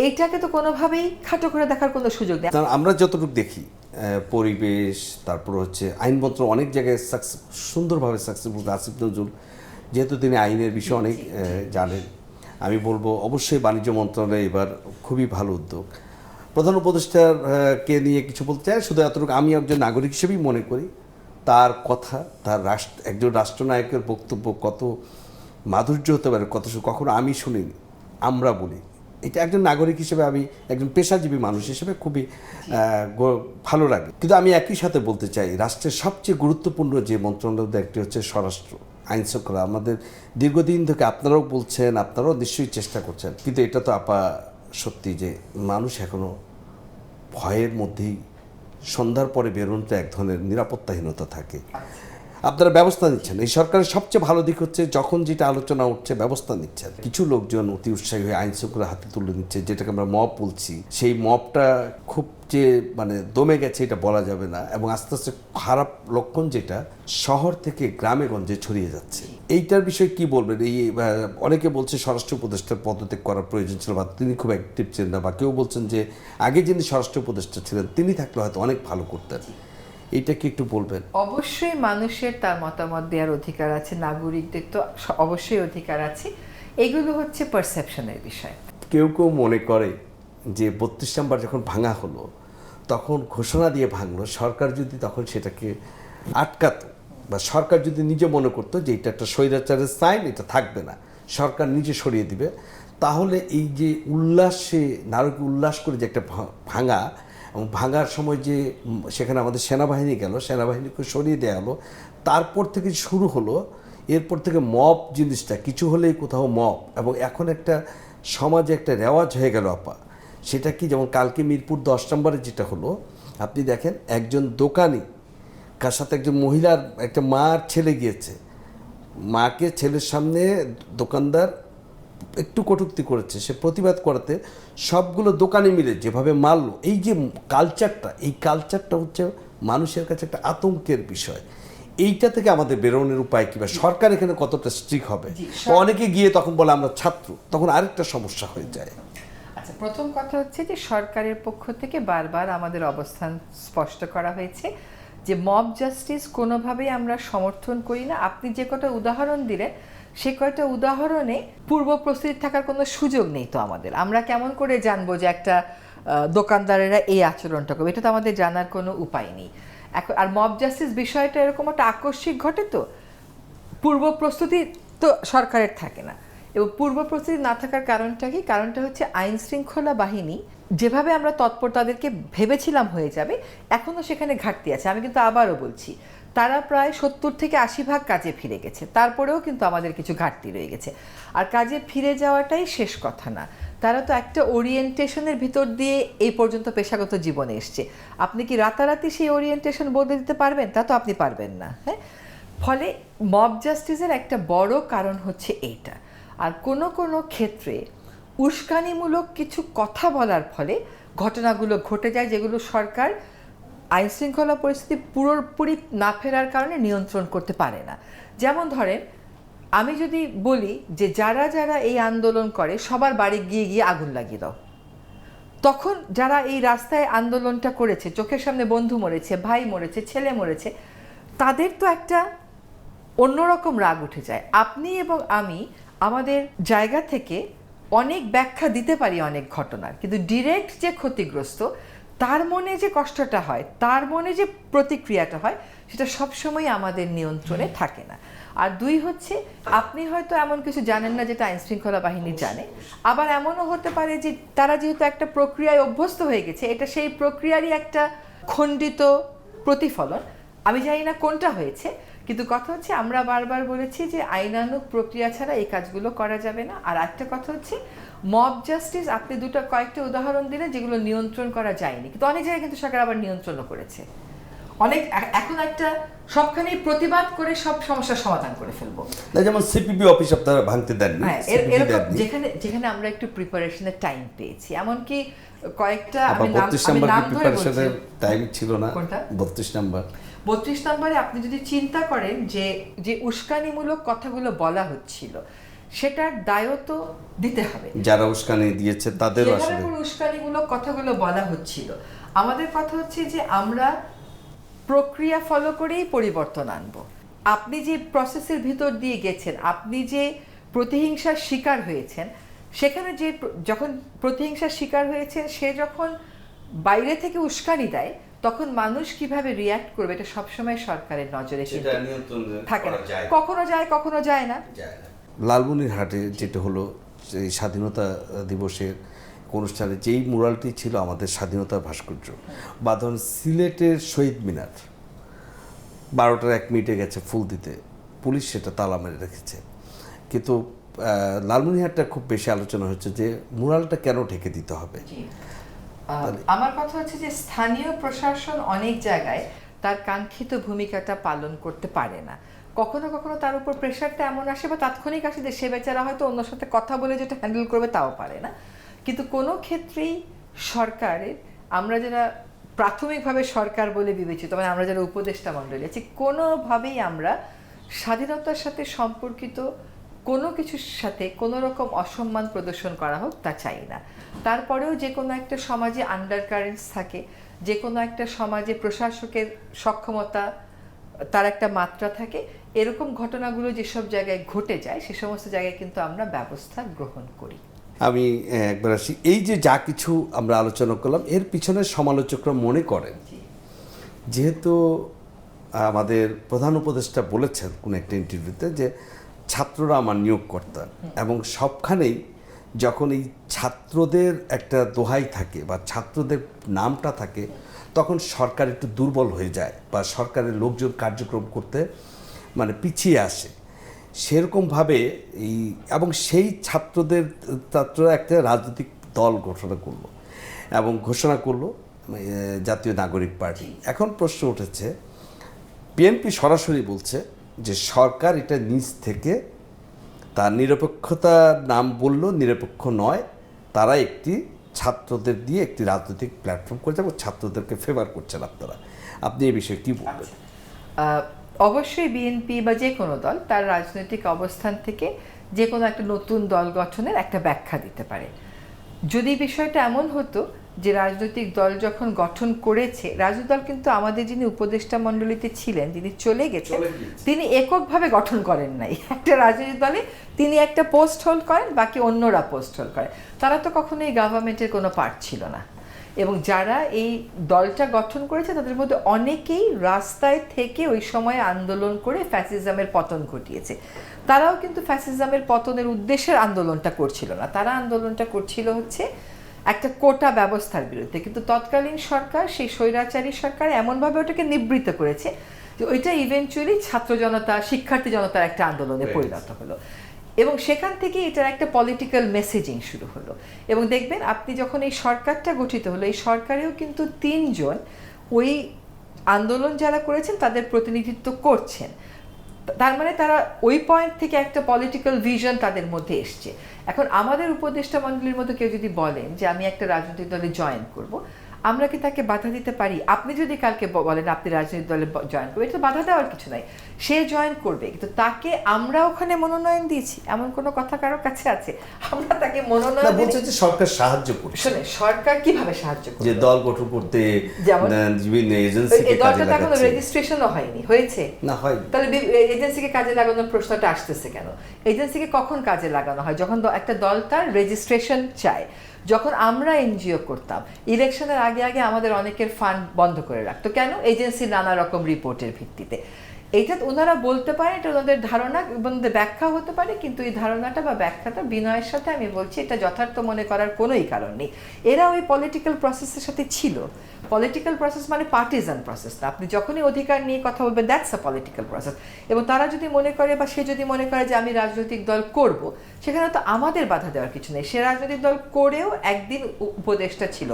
এইটাকে তো কোনোভাবেই খাটো করে দেখার কোনো সুযোগ নেই। আমরা যতটুকু দেখি পরিবেশ, তারপর হচ্ছে আইনপত্র অনেক জায়গায় সুন্দরভাবে সাকসেসফুল। আসিফ নজরুল যেহেতু তিনি আইনের বিষয়ে অনেক জানেন, আমি বলবো অবশ্যই বাণিজ্য মন্ত্রণালয় এবার খুবই ভালো উদ্যোগ। প্রধান উপদেষ্টাকে নিয়ে কিছু বলতে চাই, শুধু এতটুকু আমি একজন নাগরিক হিসেবেই মনে করি তার কথা, তার একজন রাষ্ট্রনায়কের বক্তব্য কত মাধুর্য হতে পারে, কখনো আমি শুনিনি, আমরা বলি। এটা একজন নাগরিক হিসেবে, আমি একজন পেশাজীবী মানুষ হিসেবে খুবই ভালো লাগে। কিন্তু আমি একই সাথে বলতে চাই, রাষ্ট্রের সবচেয়ে গুরুত্বপূর্ণ যে মন্ত্রণালয় একটি হচ্ছে স্বরাষ্ট্র, আইন শৃঙ্খলা। আমাদের দীর্ঘদিন থেকে আপনারাও বলছেন, আপনারাও নিশ্চয়ই চেষ্টা করছেন, কিন্তু এটা তো সত্যি যে মানুষ এখনো ভয়ের মধ্যেই সন্ধ্যার পরে বেরোনোতে এক ধরনের নিরাপত্তাহীনতা থাকে। আপনারা ব্যবস্থা নিচ্ছেন। এই সরকারের সবচেয়ে ভালো দিক হচ্ছে যখন যেটা আলোচনা উঠছে ব্যবস্থা নিচ্ছেন। কিছু লোকজন অতি উৎসাহী হয়ে আইন শৃঙ্খলা হাতে তুলে নিচ্ছে, যেটাকে আমরা মব বলছি। সেই মবটা খুব যে দমে গেছে এটা বলা যাবে না, এবং আস্তে আস্তে খারাপ লক্ষণ যেটা শহর থেকে গ্রামে গঞ্জে ছড়িয়ে যাচ্ছে। এইটার বিষয়ে কি বলবেন? অনেকে বলছে স্বরাষ্ট্র উপদেষ্টার পদত্যাগ করার প্রয়োজন ছিল, বা তিনি খুব অ্যাক্টিভ ছিলেন না, বা কেউ বলছেন যে আগে যিনি স্বরাষ্ট্র উপদেষ্টা ছিলেন তিনি থাকলে হয়তো অনেক ভালো করতেন। এটা কি একটু বলবেন? অবশ্যই মানুষের তার মতামত দেওয়ার অধিকার আছে, নাগরিকদের তো অবশ্যই অধিকার আছে। এগুলো হচ্ছে পারসেপশনের বিষয়। কেউ কেউ মনে করে যে 32 নম্বর যখন ভাঙা হলো তখন ঘোষণা দিয়ে ভাঙলো, সরকার যদি তখন সেটাকে আটকাতো, বা সরকার যদি নিজে মনে করতো যে এটা একটা স্বৈরাচারের সাইন, এটা থাকবে না, সরকার নিজে সরিয়ে দিবে, তাহলে এই যে নারকীয় উল্লাস করে যে একটা ভাঙা, এবং ভাঙার সময় যে সেখানে আমাদের সেনাবাহিনী গেল, সেনাবাহিনীকে সরিয়ে দেওয়া হলো, তারপর থেকে শুরু হলো, এরপর থেকে মব জিনিসটা কিছু হলেই কোথাও মব, এবং এখন একটা সমাজে একটা রেওয়াজ হয়ে গেল সেটা কি, যেমন কালকে মিরপুর 10 নম্বরে যেটা হলো, আপনি দেখেন একজন দোকানি কার সাথে একজন মহিলার, একটা মা আর ছেলে গিয়েছে, মাকে ছেলের সামনে দোকানদার একটু কটূক্তি করেছে, সে প্রতিবাদ করাতে সবগুলো দোকানে মিলে যেভাবে মারল, এই যে কালচারটা হচ্ছে মানুষের কাছে একটা আতঙ্কের বিষয়। এইটা থেকে আমাদের বেরোনোর উপায় কি, বা সরকার এখানে কতটা স্ট্রিক্ট হবে? অনেকে গিয়ে তখন বলে আমরা ছাত্র, তখন আরেকটা সমস্যা হয়ে যায়। আচ্ছা, প্রথম কথা হচ্ছে যে সরকারের পক্ষ থেকে বারবার আমাদের অবস্থান স্পষ্ট করা হয়েছে যে মব জাস্টিস কোনোভাবেই আমরা সমর্থন করি না। আপনি যে কটা উদাহরণ দিলেন সে কয়টা উদাহরণে পূর্ব প্রস্তুতি থাকার কোনো সুযোগ নেই। তো আমরা কেমন করে জানবো যে একটা দোকানদারেরা এই আচরণটা করবে? এটা তো আমাদের জানার কোনো উপায় নেই। এখন আর মব জাস্টিস বিষয়টা এরকম একটা আকস্মিক ঘটে, তো পূর্ব প্রস্তুতি তো সরকারের থাকে না। এবং পূর্ব প্রস্তুতি না থাকার কারণটা কি? কারণটা হচ্ছে আইন শৃঙ্খলা বাহিনী যেভাবে আমরা তৎপর তাদেরকে ভেবেছিলাম হয়ে যাবে, এখনও সেখানে ঘাটতি আছে। আমি কিন্তু আবারও বলছি, তারা প্রায় 70 থেকে 80% কাজে ফিরে গেছে, তারপরেও কিন্তু আমাদের কিছু ঘাটতি রয়ে গেছে। আর কাজে ফিরে যাওয়াটাই শেষ কথা না, তারা তো একটা ওরিয়েন্টেশনের ভিতর দিয়ে এই পর্যন্ত পেশাগত জীবনে এসছে। আপনি কি রাতারাতি সেই ওরিয়েন্টেশন বদলে দিতে পারবেন? তা তো আপনি পারবেন না। হ্যাঁ, ফলে মব জাস্টিসের একটা বড় কারণ হচ্ছে এইটা। আর কোনো কোনো ক্ষেত্রে উস্কানিমূলক কিছু কথা বলার ফলে ঘটনাগুলো ঘটে যায়, যেগুলো সরকার আইন শৃঙ্খলা পরিস্থিতি পুরোপুরি না ফেরার কারণে নিয়ন্ত্রণ করতে পারে না। যেমন ধরেন, আমি যদি বলি যে যারা যারা এই আন্দোলন করে সবার বাড়ি গিয়ে গিয়ে আগুন লাগিয়ে দাও, তখন যারা এই রাস্তায় আন্দোলনটা করেছে, চোখের সামনে বন্ধু মরেছে, ভাই মরেছে, ছেলে মরেছে, তাদের তো একটা অন্যরকম রাগ উঠে যায়। আপনি এবং আমি আমাদের জায়গা থেকে অনেক ব্যাখ্যা দিতে পারি অনেক ঘটনার, কিন্তু ডিরেক্ট যে ক্ষতিগ্রস্ত তার মনে যে কষ্টটা হয়, তার মনে যে প্রতিক্রিয়াটা হয়, সেটা সবসময় আমাদের নিয়ন্ত্রণে থাকে না। আর দুই হচ্ছে, আপনি হয়তো এমন কিছু জানেন না যেটা আইন শৃঙ্খলা বাহিনী জানে। আবার এমনও হতে পারে যে তারা যেহেতু একটা প্রক্রিয়ায় অভ্যস্ত হয়ে গেছে, এটা সেই প্রক্রিয়ারই একটা খণ্ডিত প্রতিফলন। আমি জানি না কোনটা হয়েছে, কিন্তু কথা হচ্ছে আমরা বারবার বলেছি যে আইনানুগ প্রক্রিয়া ছাড়া এই কাজগুলো করা যাবে না। আর একটা কথা হচ্ছে মব জাস্টিস, আপনি কয়েকটা উদাহরণ দিলে যেগুলো নিয়ন্ত্রণ করা যায়নি, কিন্তু অনেক জায়গায় কিন্তু সরকার আবার নিয়ন্ত্রণও করেছে। এখন একটা সবখানেই প্রতিবাদ করে সব সমস্যার সমাধান করে ফেলবো না, যেমন সিপিবি অফিস আপনারা ভাঙতে দেননি। যেখানে আমরা একটু প্রিপারেশনের টাইম পেয়েছি, এমনকি কয়েকটা টাইম ছিল না। 32 নম্বরে আপনি যদি চিন্তা করেন যে উস্কানিমূলক কথাগুলো বলা হচ্ছিল, সেটার দায়ও তো দিতে হবে যারা উস্কানি দিয়েছে তাদের। আসলে উস্কানিমূলক কথাগুলো বলা হচ্ছিল, আমাদের কথা হচ্ছে যে আমরা প্রক্রিয়া ফলো করেই পরিবর্তন আনবো। আপনি যে প্রসেসের ভিতর দিয়ে গেছেন, আপনি যে প্রতিহিংসার শিকার হয়েছেন, সেখানে যখন প্রতিহিংসার শিকার হয়েছেন সে যখন বাইরে থেকে উস্কানি দেয়, তখন মানুষ কিভাবে রিয়্যাক্ট করবে এটা সবসময় সরকারের নজরে কিন্তু থাকে না, কখনো যায় না। লালমনিরহাটে যেটা হলো এই স্বাধীনতা দিবসের অনুষ্ঠানে যেই মুরালটি ছিল আমাদের স্বাধীনতা ভাস্কর্য, বা ধরুন সিলেটের শহীদ মিনার 12টার 1 মিনিটে গেছে ফুল দিতে, পুলিশ সেটা তালা মেরে রেখেছে। কিন্তু লালমনিরহাটটা খুব বেশি আলোচনা হচ্ছে যে মুরালটা কেন ঢেকে দিতে হবে। আমার কথা হচ্ছে যে স্থানীয় প্রশাসন অনেক জায়গায় তার কাঙ্ক্ষিত ভূমিকাটা পালন করতে পারে না, কখনো কখনো তার উপর প্রেশারটা এমন আসে বা তাৎক্ষণিক আসে যে সে বেচারা হয়তো অন্য সাথে কথা বলে যেটা হ্যান্ডেল করবে তাও পারে না। কিন্তু কোনো ক্ষেত্রেই সরকারের, আমরা যারা প্রাথমিকভাবে সরকার বলে বিবেচিত, মানে আমরা যারা উপদেষ্টা মণ্ডলী আছি, কোনোভাবেই আমরা স্বাধীনতার সাথে সম্পর্কিত কোনো কিছুর সাথে কোনো রকম অসম্মান প্রদর্শন করা হোক তা চাই না। তারপরেও যে কোনো একটা সমাজে আন্ডারকারেন্টস থাকে, যে কোনো একটা সমাজে প্রশাসকের সক্ষমতা তার একটা মাত্রা থাকে, এরকম ঘটনাগুলো যেসব জায়গায় ঘটে যায় সে সমস্ত জায়গায় কিন্তু আমরা ব্যবস্থা গ্রহণ করি। আমি একবার আসি, এই যে যা কিছু আমরা আলোচনা করলাম এর পিছনে সমালোচকরা মনে করেন যেহেতু আমাদের প্রধান উপদেষ্টা বলেছেন কোনো একটা ইন্টারভিউতে যে ছাত্ররা আমার নিয়োগকর্তা, এবং সবখানেই যখন এই ছাত্রদের একটা দোহাই থাকে বা ছাত্রদের নামটা থাকে তখন সরকার একটু দুর্বল হয়ে যায় বা সরকারের লোকজন কার্যক্রম করতে মানে পিছিয়ে আসে সেরকমভাবে। এবং সেই ছাত্ররা একটা রাজনৈতিক দল ঘোষণা করলো এবং ঘোষণা করলো জাতীয় নাগরিক পার্টি। এখন প্রশ্ন উঠেছে, বিএনপি সরাসরি বলছে যে সরকার এটা নিজ থেকে তার নিরপেক্ষতার নাম বলল, নিরপেক্ষ নয়, তারা একটি ছাত্রদের দিয়ে একটি রাজনৈতিক প্ল্যাটফর্ম করেছে এবং ছাত্রদেরকে ফেভার করছেন। আপনি এই বিষয়ে কী বলবেন? অবশ্যই বিএনপি বা যে কোনো দল তার রাজনৈতিক অবস্থান থেকে যে কোনো একটা নতুন দল গঠনের একটা ব্যাখ্যা দিতে পারে। যদি বিষয়টা এমন হতো যে রাজনৈতিক দল যখন গঠন করেছে, রাজনৈতিক দল কিন্তু আমাদের যিনি উপদেষ্টা মণ্ডলীতে ছিলেন, যিনি চলে গেছেন, তিনি এককভাবে গঠন করেন নাই। একটা রাজনৈতিক দলে তিনি একটা পোস্ট হোল্ড করেন, বাকি অন্যরা পোস্ট হোল্ড করেন। তারা তো কখনোই গভর্নমেন্টের কোনো পার্ট ছিল না। এবং যারা এই দলটা গঠন করেছে তাদের মধ্যে অনেকেই রাস্তায় থেকে ওই সময় আন্দোলন করে ফ্যাসিজমের পতন ঘটিয়েছে। তারাও কিন্তু ফ্যাসিজমের পতনের উদ্দেশ্যের আন্দোলনটা করছিল না, তারা আন্দোলনটা করছিল হচ্ছে একটা কোটা ব্যবস্থার বিরুদ্ধে। কিন্তু তৎকালীন সরকার, সেই স্বৈরাচারী সরকার এমনভাবে ওটাকে নিবৃত্ত করেছে যে ওইটা ইভেনচুয়ালি ছাত্র জনতা, শিক্ষার্থী জনতার একটা আন্দোলনে পরিণত হলো এবং সেখান থেকে এটার একটা পলিটিক্যাল মেসেজিং শুরু হলো। এবং দেখবেন আপনি যখন এই সরকারটা গঠিত হলো, এই সরকারেও কিন্তু 3 জন ওই আন্দোলন যারা করেছেন তাদের প্রতিনিধিত্ব করছেন। তার মানে তারা ওই পয়েন্ট থেকে একটা পলিটিক্যাল ভিশন তাদের মধ্যে এসছে। এখন আমাদের উপদেষ্টা মণ্ডলীর মধ্যে কেউ যদি বলেন যে আমি একটা রাজনৈতিক দলে জয়েন করব, আমরা কি তাকে বাধা দিতে পারি? আপনি যদি কালকে বলেন আপনি রাজনৈতিক দলে জয়েন করবেন, এটা বাধা দেওয়ার কিছু নাই, সে জয়েন করবে। কিন্তু তাকে আমরা ওখানে মনোনয়ন দিয়েছি এমন কোনো কথা কারোর কাছে আছে? আমরা তাকে মনোনয়ন বলছে যে সরকার সাহায্য করছে। শুনে সরকার কিভাবে সাহায্য করবে? যে দল গঠন করতে যেমন বিভিন্ন এজেন্সিকে কাজে লাগাচ্ছে। এখনো রেজিস্ট্রেশনও হয়নি, হয়েছে না হয়, তাহলে এজেন্সিকে কাজে লাগানোর প্রশ্নটা আসতেছে কেন? এজেন্সিকে কখন কাজে লাগানো হয়? যখন একটা দল তার রেজিস্ট্রেশন চায়। যখন আমরা এনজিও করতাম, ইলেকশনের আগে আগে আমাদের অনেকের ফান্ড বন্ধ করে রাখতো কেন? এজেন্সির নানা রকম রিপোর্টের ভিত্তিতে। এইটা ওনারা বলতে পারে, এটা ওনাদের ধারণা এবং ব্যাখ্যা হতে পারে, কিন্তু এই ধারণাটা বা ব্যাখ্যাটা বিনয়ের সাথে আমি বলছি এটা যথার্থ মনে করার কোনোই কারণ নেই। এরা ওই পলিটিক্যাল প্রসেসের সাথে ছিল। পলিটিক্যাল প্রসেস মানে পার্টিজান প্রসেস না। আপনি যখনই অধিকার নিয়ে কথা বলবেন, দ্যাটস আ পলিটিক্যাল প্রসেস। এবং তারা যদি মনে করে বা সে যদি মনে করে যে আমি রাজনৈতিক দল করব, সেখানে তো আমাদের বাধা দেওয়ার কিছু নেই। সে রাজনৈতিক দল করেও একদিন উপদেষ্টা ছিল,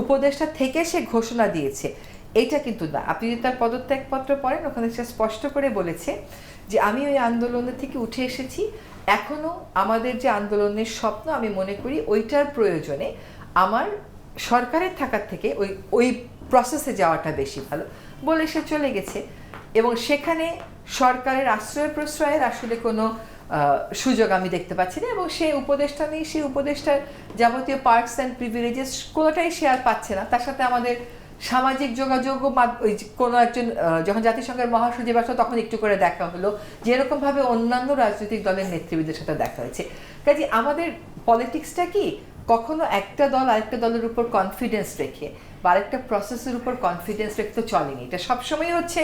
উপদেষ্টা থেকে সে ঘোষণা দিয়েছে, এইটা কিন্তু না। আপনি যদি তার পদত্যাগপত্র পড়েন, ওখানে সে স্পষ্ট করে বলেছে যে আমি ওই আন্দোলনের থেকে উঠে এসেছি, এখনও আমাদের যে আন্দোলনের স্বপ্ন আমি মনে করি ওইটার প্রয়োজনে আমার সরকারের থাকার থেকে ওই প্রসেসে যাওয়াটা বেশি ভালো বলে সে চলে গেছে। এবং সেখানে সরকারের আশ্রয় প্রশ্রয়ের আসলে কোনো সুযোগ আমি দেখতে পাচ্ছি না। এবং সে উপদেষ্টা নেই, সেই উপদেষ্টার যাবতীয় পার্টস অ্যান্ড প্রিভিলেজেস কোনোটাই সে আর পাচ্ছে না। তার সাথে আমাদের সামাজিক যোগাযোগ ওই কোনো একজন যখন জাতিসংঘের মহাসচিব আসলো তখন একটু করে দেখা হলো, যেরকমভাবে অন্যান্য রাজনৈতিক দলের নেতৃবৃন্দের সাথে দেখা হয়েছে। কাজে আমাদের পলিটিক্সটা কি কখনো একটা দল আরেকটা দলের উপর কনফিডেন্স রেখে বা আরেকটা প্রসেসের উপর কনফিডেন্স রেখে তো চলেনি, এটা সবসময় হচ্ছে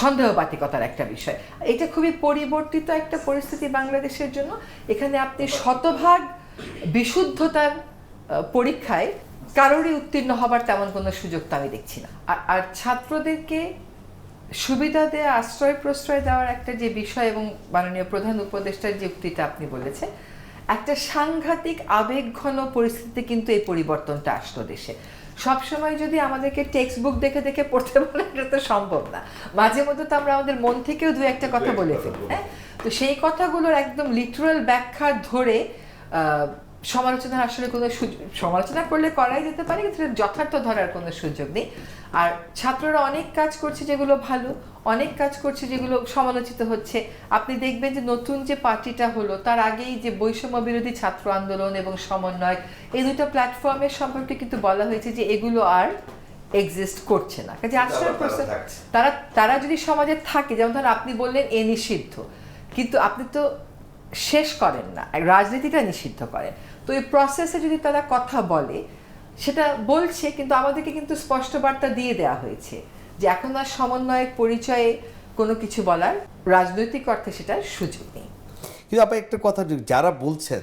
সন্দেহবাতিকতার একটা বিষয়। এটা খুবই পরিবর্তিত একটা পরিস্থিতি বাংলাদেশের জন্য। এখানে আপনি শতভাগ বিশুদ্ধতার পরীক্ষায় কারোরই উত্তীর্ণ হবার তেমন কোনো সুযোগ তো আমি দেখছি না। আর ছাত্রদেরকে সুবিধা দেওয়া, আশ্রয় প্রশ্রয় দেওয়ার একটা যে বিষয় এবং মাননীয় প্রধান উপদেষ্টার যে উক্তিটা আপনি বলেছেন, একটা সাংঘাতিক আবেগঘন পরিস্থিতিতে কিন্তু এই পরিবর্তনটা আসলো দেশে। সবসময় যদি আমাদেরকে টেক্সট বুক দেখে দেখে পড়তে বলে, এটা তো সম্ভব না। মাঝে মধ্যে তো আমরা আমাদের মন থেকেও দু একটা কথা বলে ফেলি, হ্যাঁ। তো সেই কথাগুলোর একদম লিটারাল ব্যাখ্যা ধরে সমালোচনার আসলে কোনো সমালোচনা করলে করাই যেতে পারে, কিন্তু যথার্থ ধরার কোনো সুযোগ নেই। আর ছাত্ররা অনেক কাজ করছে যেগুলো ভালো, অনেক কাজ করছে যেগুলো সমালোচিত হচ্ছে। আপনি দেখবেন যে নতুন যে পার্টিটা হলো, তার আগেই যে বৈষম্য বিরোধী ছাত্র আন্দোলন এবং সমন্বয়, এই দুটো প্ল্যাটফর্মের সম্পর্কে কিন্তু বলা হয়েছে যে এগুলো আর এক্সিস্ট করছে না। কাজে আশ্রয় প্রশ্রয় তারা যদি সমাজে থাকে, যেমন ধরেন আপনি বললেন এ নিষিদ্ধ, কিন্তু আপনি তো শেষ করেন না, রাজনীতিটা নিষিদ্ধ করেন। তো এই প্রসেসে যদি তারা কথা বলে, সেটা বলছে, কিন্তু আমাদেরকে কিন্তু স্পষ্ট বার্তা দিয়ে দেওয়া হয়েছে যে এখন আর সমন্বয়ের পরিচয়ে কোনো কিছু বলার রাজনৈতিক অর্থে সেটার সুযোগ নেই। কিন্তু আপনি একটা কথা, যারা বলছেন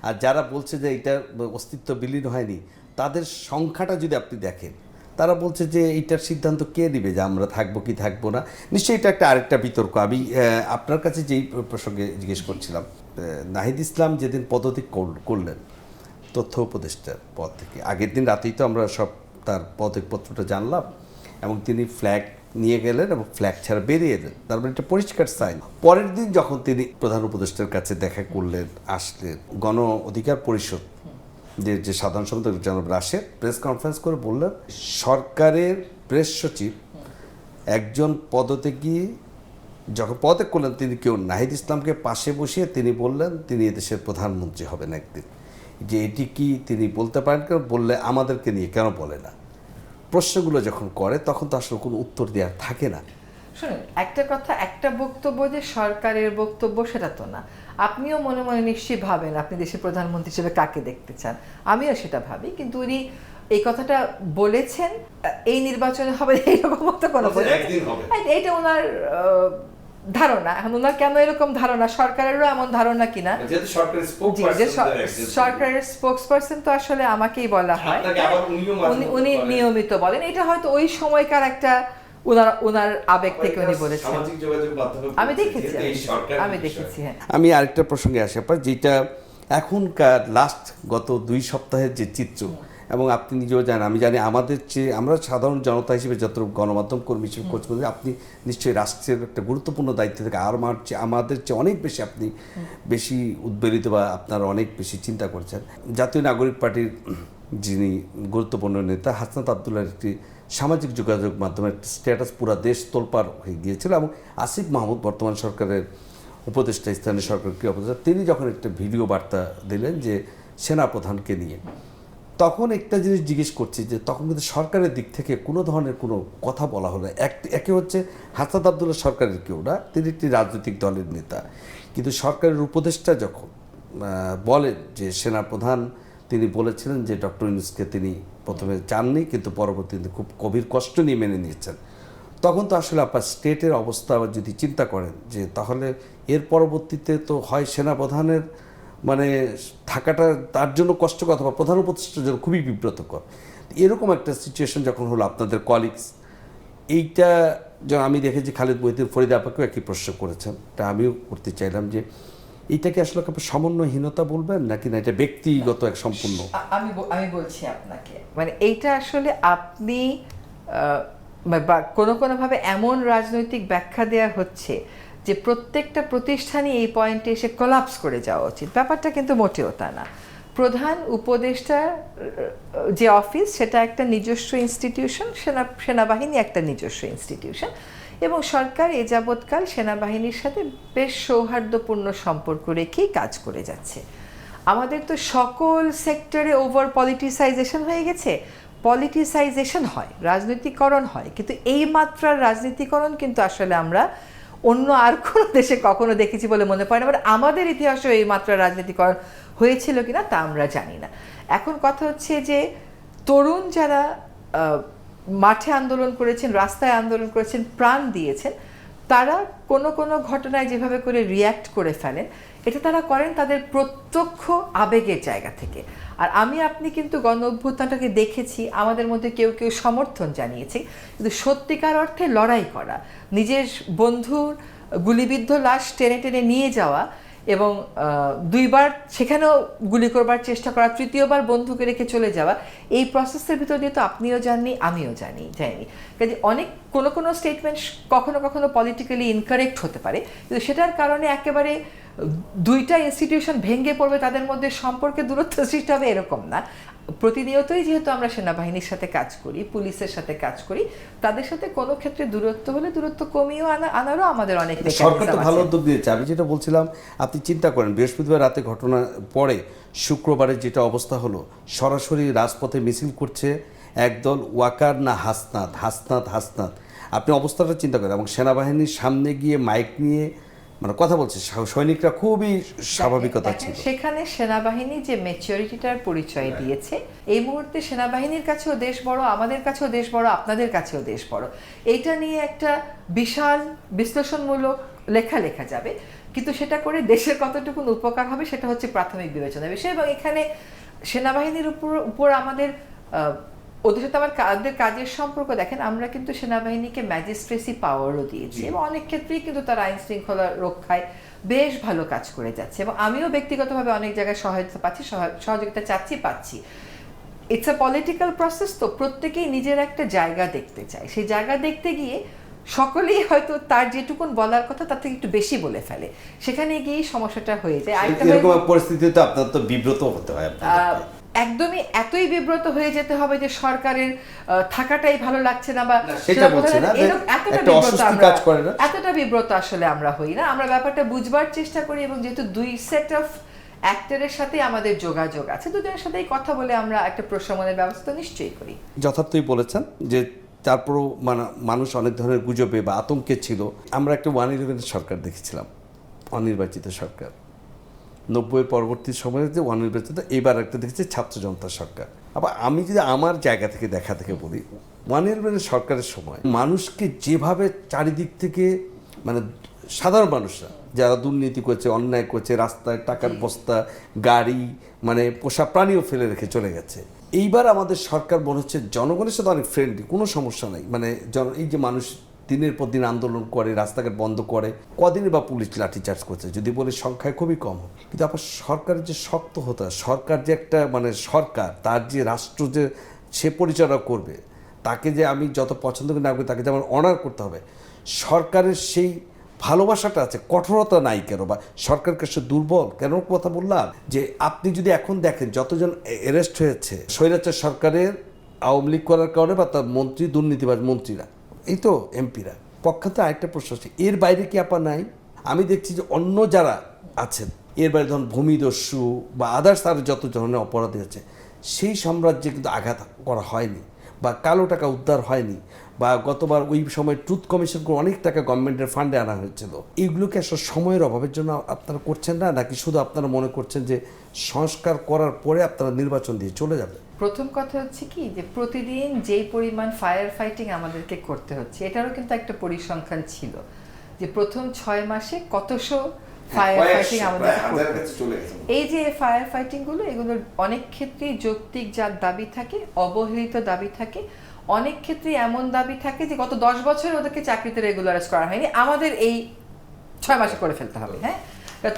আর যারা বলছে যে এটা অস্তিত্ব বিলীন হয়নি, তাদের সংখ্যাটা যদি আপনি দেখেন, তারা বলছে যে এইটার সিদ্ধান্ত কে নেবে যে আমরা থাকবো কি থাকবো না। নিশ্চয়ই এটা একটা আরেকটা বিতর্ক। আমি আপনার কাছে যেই প্রসঙ্গে জিজ্ঞেস করছিলাম, নাহিদ ইসলাম যেদিন পদত্যাগ করলেন তথ্য উপদেষ্টার পদ থেকে, আগের দিন রাতেই তো আমরা সব তার পদত্যাগপত্রটা জানলাম, এবং তিনি ফ্ল্যাগ নিয়ে গেলেন এবং ফ্ল্যাগ ছাড়া বেরিয়ে এলেন। তার মানে একটা পরিষ্কার সাইন। পরের দিন যখন তিনি প্রধান উপদেষ্টার কাছে দেখা করলেন, আসলেন, গণ অধিকার পরিষদ যে সাধারণ সম্পাদক জনাব রাশেদ প্রেস কনফারেন্স করে বললেন, সরকারের প্রেস সচিব একজন পদত্যাগী যখন পদত্যাগ করলেন, তিনি কেউ নাহিদ ইসলামকে পাশে বসিয়ে তিনি বললেন তিনি এদেশের প্রধানমন্ত্রী হবেন একদিন। যে এটি কি তিনি বলতে পারেন কেন, বললে আমাদেরকে নিয়ে কেন বলে না? প্রশ্নগুলো যখন করে তখন তো আসলে কোনো উত্তর দেওয়ার থাকে না। শুনুন, একটা কথা, একটা বক্তব্য যে সরকারের বক্তব্য সেটা তো না। আপনিও মনে মনে নিশ্চয়ই ভাবেন আপনি দেশের প্রধানমন্ত্রী হিসেবে কাকে দেখতে চান, আমিও সেটা ভাবি। কিন্তু উনি এই কথাটা বলেছেন এই নির্বাচনে হবে এইরকম তো কোনো, এইটা ওনার ধারণা। এখন ওনার কেন এরকম ধারণা, সরকারেরও এমন ধারণা কিনা, সরকারের স্পোকসপারসন তো আসলে আমাকেই বলা হয়, উনি নিয়মিত বলেন। এটা হয়তো ওই সময়কার একটা ওনার আবেগ থেকে উনি বলেছেন, আমি দেখেছি। হ্যাঁ, আমি আরেকটা প্রসঙ্গে আসি আপনার, যেটা এখনকার লাস্ট গত 2 সপ্তাহের যে চিত্র, এবং আপনি নিজেও জানেন, আমি জানি, আমাদের চেয়ে আমরা সাধারণ জনতা হিসেবে যত গণমাধ্যম কর্মী হিসেবে খোঁজ করি, আপনি নিশ্চয়ই রাষ্ট্রের একটা গুরুত্বপূর্ণ দায়িত্ব থেকে আর আমাদের চেয়ে অনেক বেশি আপনি বেশি উদ্বেলিত বা আপনারা অনেক বেশি চিন্তা করছেন। জাতীয় নাগরিক পার্টির যিনি গুরুত্বপূর্ণ নেতা হাসনাত আবদুল্লাহর একটি সামাজিক যোগাযোগ মাধ্যমের স্ট্যাটাস পুরা দেশ তোলপাড় হয়ে গিয়েছিল, এবং আসিফ মাহমুদ বর্তমান সরকারের উপদেষ্টা, স্থানীয় সরকার ক্রিয়া উপদেষ্টা, তিনি যখন একটা ভিডিও বার্তা দিলেন যে সেনাপ্রধানকে নিয়ে, তখন একটা জিনিস জিজ্ঞেস করছি যে তখন কিন্তু সরকারের দিক থেকে কোনো ধরনের কোনো কথা বলা হলো। একে হচ্ছে হাসনাত আবদুল্লাহ সরকারের কেউ না, তিনি একটি রাজনৈতিক দলের নেতা, কিন্তু সরকারের উপদেষ্টা যখন বলেন যে সেনাপ্রধান, তিনি বলেছিলেন যে ডক্টর ইউনূসকে তিনি প্রথমে চাননি, কিন্তু পরবর্তীতে খুব গভীর কষ্ট নিয়ে মেনে নিয়েছেন, তখন তো আসলে আপনার স্টেটের অবস্থা যদি চিন্তা করেন, যে তাহলে এর পরবর্তীতে তো হয় সেনাপ্রধানের মানে থাকাটা তার জন্য কষ্টকর, অথবা প্রধান উপদেষ্টার জন্য খুবই বিব্রতকর। এরকম একটা সিচুয়েশন যখন হলো আপনাদের কলিগস, এইটা আমি দেখেছি খালেদ মহিউদ্দিন ফরিদ আপাকেও একই প্রশ্ন করেছেন, তা আমিও করতে চাইলাম যে এইটাকে আসলে সমন্বয়হীনতা বলবেন নাকি না এটা ব্যক্তিগত এক সম্পূর্ণ? আমি বলছি আপনাকে, মানে এইটা আসলে আপনি বা কোনোভাবে এমন রাজনৈতিক ব্যাখ্যা দেওয়া হচ্ছে যে প্রত্যেকটা প্রতিষ্ঠানই এই পয়েন্টে এসে কোলাপস করে যাওয়া উচিত। ব্যাপারটা কিন্তু মোটেও তা না। প্রধান উপদেষ্টার যে অফিস, সেটা একটা নিজস্ব ইনস্টিটিউশন, সেনাবাহিনী একটা নিজস্ব ইনস্টিটিউশন, এবং সরকার এ যাবৎকাল সেনাবাহিনীর সাথে বেশ সৌহার্দ্যপূর্ণ সম্পর্ক রেখেই কাজ করে যাচ্ছে। আমাদের তো সকল সেক্টরে ওভার পলিটিসাইজেশন হয়ে গেছে। পলিটিসাইজেশন হয়, রাজনীতিকরণ হয়, কিন্তু এই মাত্রার রাজনীতিকরণ কিন্তু আসলে আমরা অন্য আর কোনো দেশে কখনো দেখেছি বলে মনে পড়ে না, বাট আমাদের ইতিহাসেও এই মাত্রা রাজনীতিকরণ হয়েছিল কিনা তা আমরা জানি না। এখন কথা হচ্ছে যে তরুণ যারা মাঠে আন্দোলন করেছেন, রাস্তায় আন্দোলন করেছেন, প্রাণ দিয়েছেন, তারা কোনো কোনো ঘটনায় যেভাবে করে রিয়্যাক্ট করে ফেলেন, এটা তারা করেন তাদের প্রত্যক্ষ আবেগের জায়গা থেকে। আর আপনি কিন্তু গণ অভ্যুত্থানটাকে দেখেছি, আমাদের মধ্যে কেউ কেউ সমর্থন জানিয়েছে, কিন্তু সত্যিকার অর্থে লড়াই করা, নিজের বন্ধুর গুলিবিদ্ধ লাশ টেনে টেনে নিয়ে যাওয়া এবং 2বার সেখানেও গুলি করবার চেষ্টা করা, 3য়বার বন্ধুকে রেখে চলে যাওয়া, এই প্রসেসের ভিতর দিয়ে তো আপনিও জাননি, আমিও যাইনি। কাজে অনেক কোনো স্টেটমেন্ট কখনো কখনো পলিটিক্যালি ইনকারেক্ট হতে পারে, কিন্তু সেটার কারণে একেবারে 2টা ইনস্টিটিউশন ভেঙে পড়বে, তাদের মধ্যে সম্পর্কে দূরত্ব সৃষ্টি হবে এরকম না। প্রতিনিয়তই যেহেতু আমরা সেনাবাহিনীর সাথে কাজ করি, পুলিশের সাথে কাজ করি, তাদের সাথে কোনো ক্ষেত্রে দূরত্ব হলে দূরত্ব কমিয়েও আনারও আমাদের অনেক সরকার তো ভালো উদ্যোগ দিয়েছে। আমি যেটা বলছিলাম, আপনি চিন্তা করেন বৃহস্পতিবার রাতে ঘটনা পরে শুক্রবারের যেটা অবস্থা হলো, সরাসরি রাজপথে মিছিল করছে একদল ওয়াকার না হাসনাত। আপনি অবস্থাটা চিন্তা করেন, এবং সেনাবাহিনীর সামনে গিয়ে মাইক নিয়ে মানে কথা বলছে, সৈনিকরা খুবই স্বাভাবিকতা ছিল। সেখানে সেনাবাহিনী যে ম্যাচুরিটিটার পরিচয় দিয়েছে, এই মুহূর্তে সেনাবাহিনীর কাছেও দেশ বড়, আমাদের কাছেও দেশ বড়, আপনাদের কাছেও দেশ বড়, এইটা নিয়ে একটা বিশাল বিশ্লেষণমূলক লেখা যাবে, কিন্তু সেটা করে দেশের কতটুকু উপকার হবে সেটা হচ্ছে প্রাথমিক বিবেচনার বিষয়। এবং এখানে সেনাবাহিনীর উপর আমাদের ওদের সাথে আমাদের কাজের সম্পর্ক দেখেন, আমরা কিন্তু সেনাবাহিনীকে ম্যাজিস্ট্রেসি পাওয়ারও দিয়েছি এবং অনেক ক্ষেত্রেই কিন্তু তারা আইন শৃঙ্খলা রক্ষায় বেশ ভালো কাজ করে যাচ্ছে, এবং আমিও ব্যক্তিগতভাবে অনেক জায়গায় সহায়তা পাচ্ছি, সহযোগিতা পাচ্ছি। ইটস আ পলিটিক্যাল প্রসেস, তো প্রত্যেকেই নিজের একটা জায়গা দেখতে চায়, সেই জায়গা দেখতে গিয়ে সকলেই হয়তো তার যেটুকুন বলার কথা তার থেকে একটু বেশি বলে ফেলে, সেখানে গিয়েই সমস্যাটা হয়ে যায়। এরকম পরিস্থিতিতে আপনার তো বিব্রত হতে হয়, একদমই এতই বিব্রত হয়ে যেতে হবে যে সরকারের থাকাটাই ভালো লাগছে না, বা সেটা বলছি না, এতটা বিব্রত আসলে আমরা হই না। আমরা ব্যাপারটা বুঝবার চেষ্টা করি, এবং যেহেতু 2 সেট অফ অ্যাক্টরের সাথে আমাদের যোগাযোগ আছে, দুজনের সাথেই কথা বলে আমরা একটা প্রশমনের ব্যবস্থা নিশ্চয়ই করি। যথার্থই বলেছেন যে তারপরও মানুষ অনেক ধরনের গুজবে বা আতঙ্কে ছিল। আমরা একটা 1/11 সরকার দেখেছিলাম, অনির্বাচিত সরকার। 90-এর পরবর্তী সময়ে যে অনির্বাচিত, এবার একটা দেখেছি ছাত্র জনতা সরকার। আবার আমি যদি আমার জায়গা থেকে দেখা থেকে বলি, 1/11 সরকারের সময় মানুষকে যেভাবে চারিদিক থেকে মানে সাধারণ মানুষরা যারা দুর্নীতি করছে, অন্যায় করছে, রাস্তায় টাকার বস্তা, গাড়ি, মানে পোষা প্রাণীও ফেলে রেখে চলে গেছে। এইবার আমাদের সরকার মনে হচ্ছে জনগণের সাথে অনেক ফ্রেন্ডলি, কোনো সমস্যা নেই। মানে এই যে মানুষ দিনের পর দিন আন্দোলন করে, রাস্তাঘাট বন্ধ করে, কদিনে বা পুলিশ লাঠিচার্জ করছে, যদি বলে সংখ্যায় খুবই কম। কিন্তু আবার সরকারের যে শক্ত হতে হয়, সরকার যে একটা মানে সরকার, তার যে রাষ্ট্র যে সে পরিচালনা করবে, তাকে যে আমি যত পছন্দ করি না করি, তাকে যে আমার অনার করতে হবে, সরকারের সেই ভালোবাসাটা আছে, কঠোরতা নাই কেন, বা সরকার কাছে দুর্বল কেন? কথা বললাম যে আপনি যদি এখন দেখেন যতজন অ্যারেস্ট হয়েছে স্বৈরাচার সরকারের আওয়ামী লীগ করার কারণে, বা তার মন্ত্রী, দুর্নীতিবাজ মন্ত্রীরা, এই তো এমপিরা, পক্ষাতে আরেকটা প্রশ্ন আছে, এর বাইরে কি আপা নাই? আমি দেখছি যে অন্য যারা আছেন এর বাইরে ধরুন ভূমিদস্যু বা আদার্স আরও যত ধরনের অপরাধী আছে, সেই সাম্রাজ্যে কিন্তু আঘাত করা হয়নি, বা কালো টাকা উদ্ধার হয়নি, বা গতবার ওই সময় ট্রুথ কমিশন করে অনেক টাকা গভর্নমেন্টের ফান্ডে আনা হয়েছিল। এইগুলোকে আসলে সময়ের অভাবের জন্য আপনারা করছেন না, নাকি শুধু আপনারা মনে করছেন যে সংস্কার করার পরে আপনারা নির্বাচন দিয়ে চলে যাবে? প্রথম কথা হচ্ছে কি, যে প্রতিদিন যেই পরিমাণ ফায়ার ফাইটিং আমাদেরকে করতে হচ্ছে, এটারও কিন্তু একটা পরিসংখ্যান ছিল যে প্রথম 6 মাসে কতশো ফায়ার ফাইটিং আমাদের এই যে ফায়ার ফাইটিং গুলো, এগুলোর অনেক ক্ষেত্রেই যৌক্তিক যার দাবি থাকে, অবহেলিত দাবি থাকে, অনেক ক্ষেত্রে এমন দাবি থাকে যে গত 10 বছরে ওদেরকে চাকরিতে রেগুলারাইজ করা হয়নি, আমাদের এই 6 মাসে করে ফেলতে হবে। হ্যাঁ,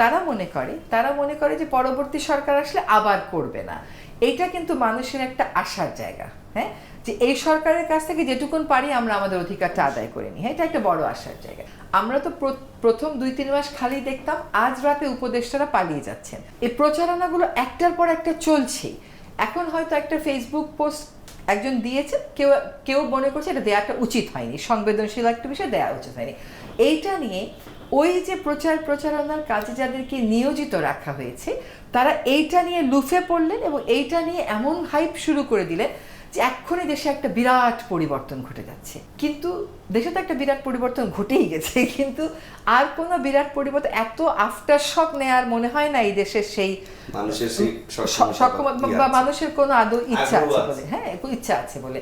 তারা মনে করে যে পরবর্তী সরকার আসলে আবার করবে না। এইটা কিন্তু মানুষের একটা আশার জায়গা, হ্যাঁ, যে এই সরকারের কাছ থেকে যেটুকুন পারি আমরা আমাদের অধিকারটা আদায় করে নিই। হ্যাঁ, এটা একটা বড় আশার জায়গা। আমরা তো প্রথম 2-3 মাস খালি দেখতাম আজ রাতে উপদেষ্টারা পালিয়ে যাচ্ছেন, এই প্রচারণাগুলো একটার পর একটা চলছেই। এখন হয়তো একটা ফেসবুক পোস্ট একজন দিয়েছেন, কেউ মনে করছে এটা দেওয়াটা উচিত হয়নি, সংবেদনশীল একটা বিষয় দেওয়া উচিত হয়নি। এইটা নিয়ে ওই যে প্রচারণার কাজে যাদেরকে নিয়োজিত রাখা হয়েছে, তারা এইটা নিয়ে লুফে পড়লেন এবং এইটা নিয়ে এমন হাইপ শুরু করে দিলেন যে এক্ষুনি দেশে একটা বিরাট পরিবর্তন ঘটে যাচ্ছে, কিন্তু দেশে তো একটা বিরাট পরিবর্তন ঘটেই গেছে, কিন্তু আর কোনো বিরাট পরিবর্তন এত আফটার শক নেয়ার মনে হয় না এই দেশের সেই মানুষের সেই সক্ষমতা বা মানুষের কোনো আদৌ ইচ্ছা আছে বলে, হ্যাঁ ইচ্ছা আছে বলে।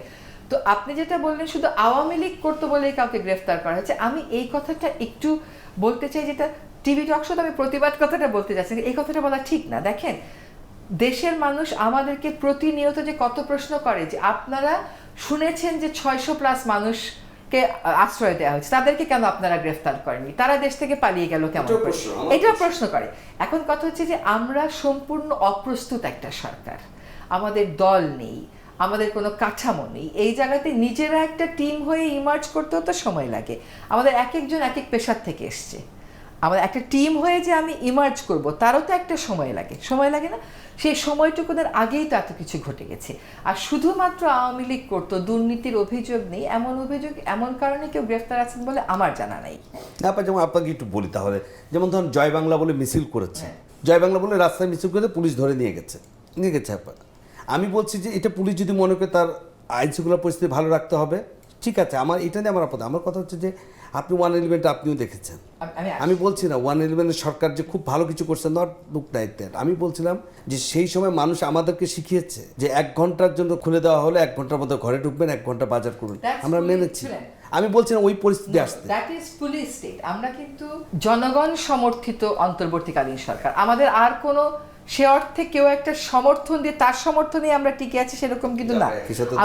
তো আপনি যেটা বললেন শুধু আওয়ামী লীগ করতো বলেই কাউকে গ্রেফতার করা হয়েছে, আমি এই কথাটা একটু বলতে চাই, যেটা টিভি টক শোতে আমি প্রতিবাদ কথাটা বলতে চাচ্ছি, এই কথাটা বলা ঠিক না। দেখেন, দেশের মানুষ আমাদেরকে প্রতিনিয়ত যে কত প্রশ্ন করে যে আপনারা শুনেছেন যে 600+ মানুষকে আশ্রয় দেওয়া হয়েছে, তাদেরকে কেন আপনারা গ্রেফতার করেননি, তারা দেশ থেকে পালিয়ে গেল কেমন করে, এটা প্রশ্ন করে। এখন কথা হচ্ছে যে আমরা সম্পূর্ণ অপ্রস্তুত একটা সরকার, আমাদের দল নেই, আমাদের কোনো কাঠামো নেই, এই জায়গাতে নিজেরা একটা টিম হয়ে ইমার্জ করতেও তো সময় লাগে। আমাদের এক একজন এক এক পেশার থেকে এসছে, আমাদের একটা টিম হয়ে যে আমি ইমার্জ করব তারও তো একটা সময় লাগে না? সেই সময়টুকুদের আগেই তো এত কিছু ঘটে গেছে। আর শুধুমাত্র আওয়ামী লীগ করতো, দুর্নীতির অভিযোগ নেই এমন কারণে কেউ গ্রেফতার আছেন বলে আমার জানা নাই। যেমন আপনাকে একটু বলি তাহলে, যেমন ধরুন জয় বাংলা বলে মিছিল করেছে, জয় বাংলা বলে রাস্তায় মিছিল করে পুলিশ ধরে নিয়ে গেছে আপনার। আমি বলছি যে এটা পুলিশ যদি মনে করে তার আইন শৃঙ্খলা পরিস্থিতি ভালো রাখতে হবে, ঠিক আছে, আমার এটা নিয়ে আমার আপত্তি। আমার কথা হচ্ছে যে আপনি 111টা আপনিও দেখেছেন, আমি বলছি না 111 সরকার যে খুব ভালো কিছু করছে, নট লুক লাইক দ্যাট। আমি বলছিলাম যে সেই সময় মানুষ আমাদেরকে শিখিয়েছে যে 1 ঘন্টার জন্য খুলে দেওয়া হলে 1 ঘন্টার মধ্যে ঘরে ঢুকবেন, 1 ঘন্টা বাজার করবেন, আমরা মেনেছি। আমি বলছিলাম ওই পরিস্থিতি আসছে, দ্যাট ইজ পুলিশ স্টেট। আমরা কিন্তু জনগণ সমর্থিত অন্তর্বর্তীকালীন সরকার, আমাদের আর কোনো সে অর্থে কেউ একটা সমর্থন দিয়ে তার সমর্থনে আমরা টিকে আছি সেরকম কিন্তু না।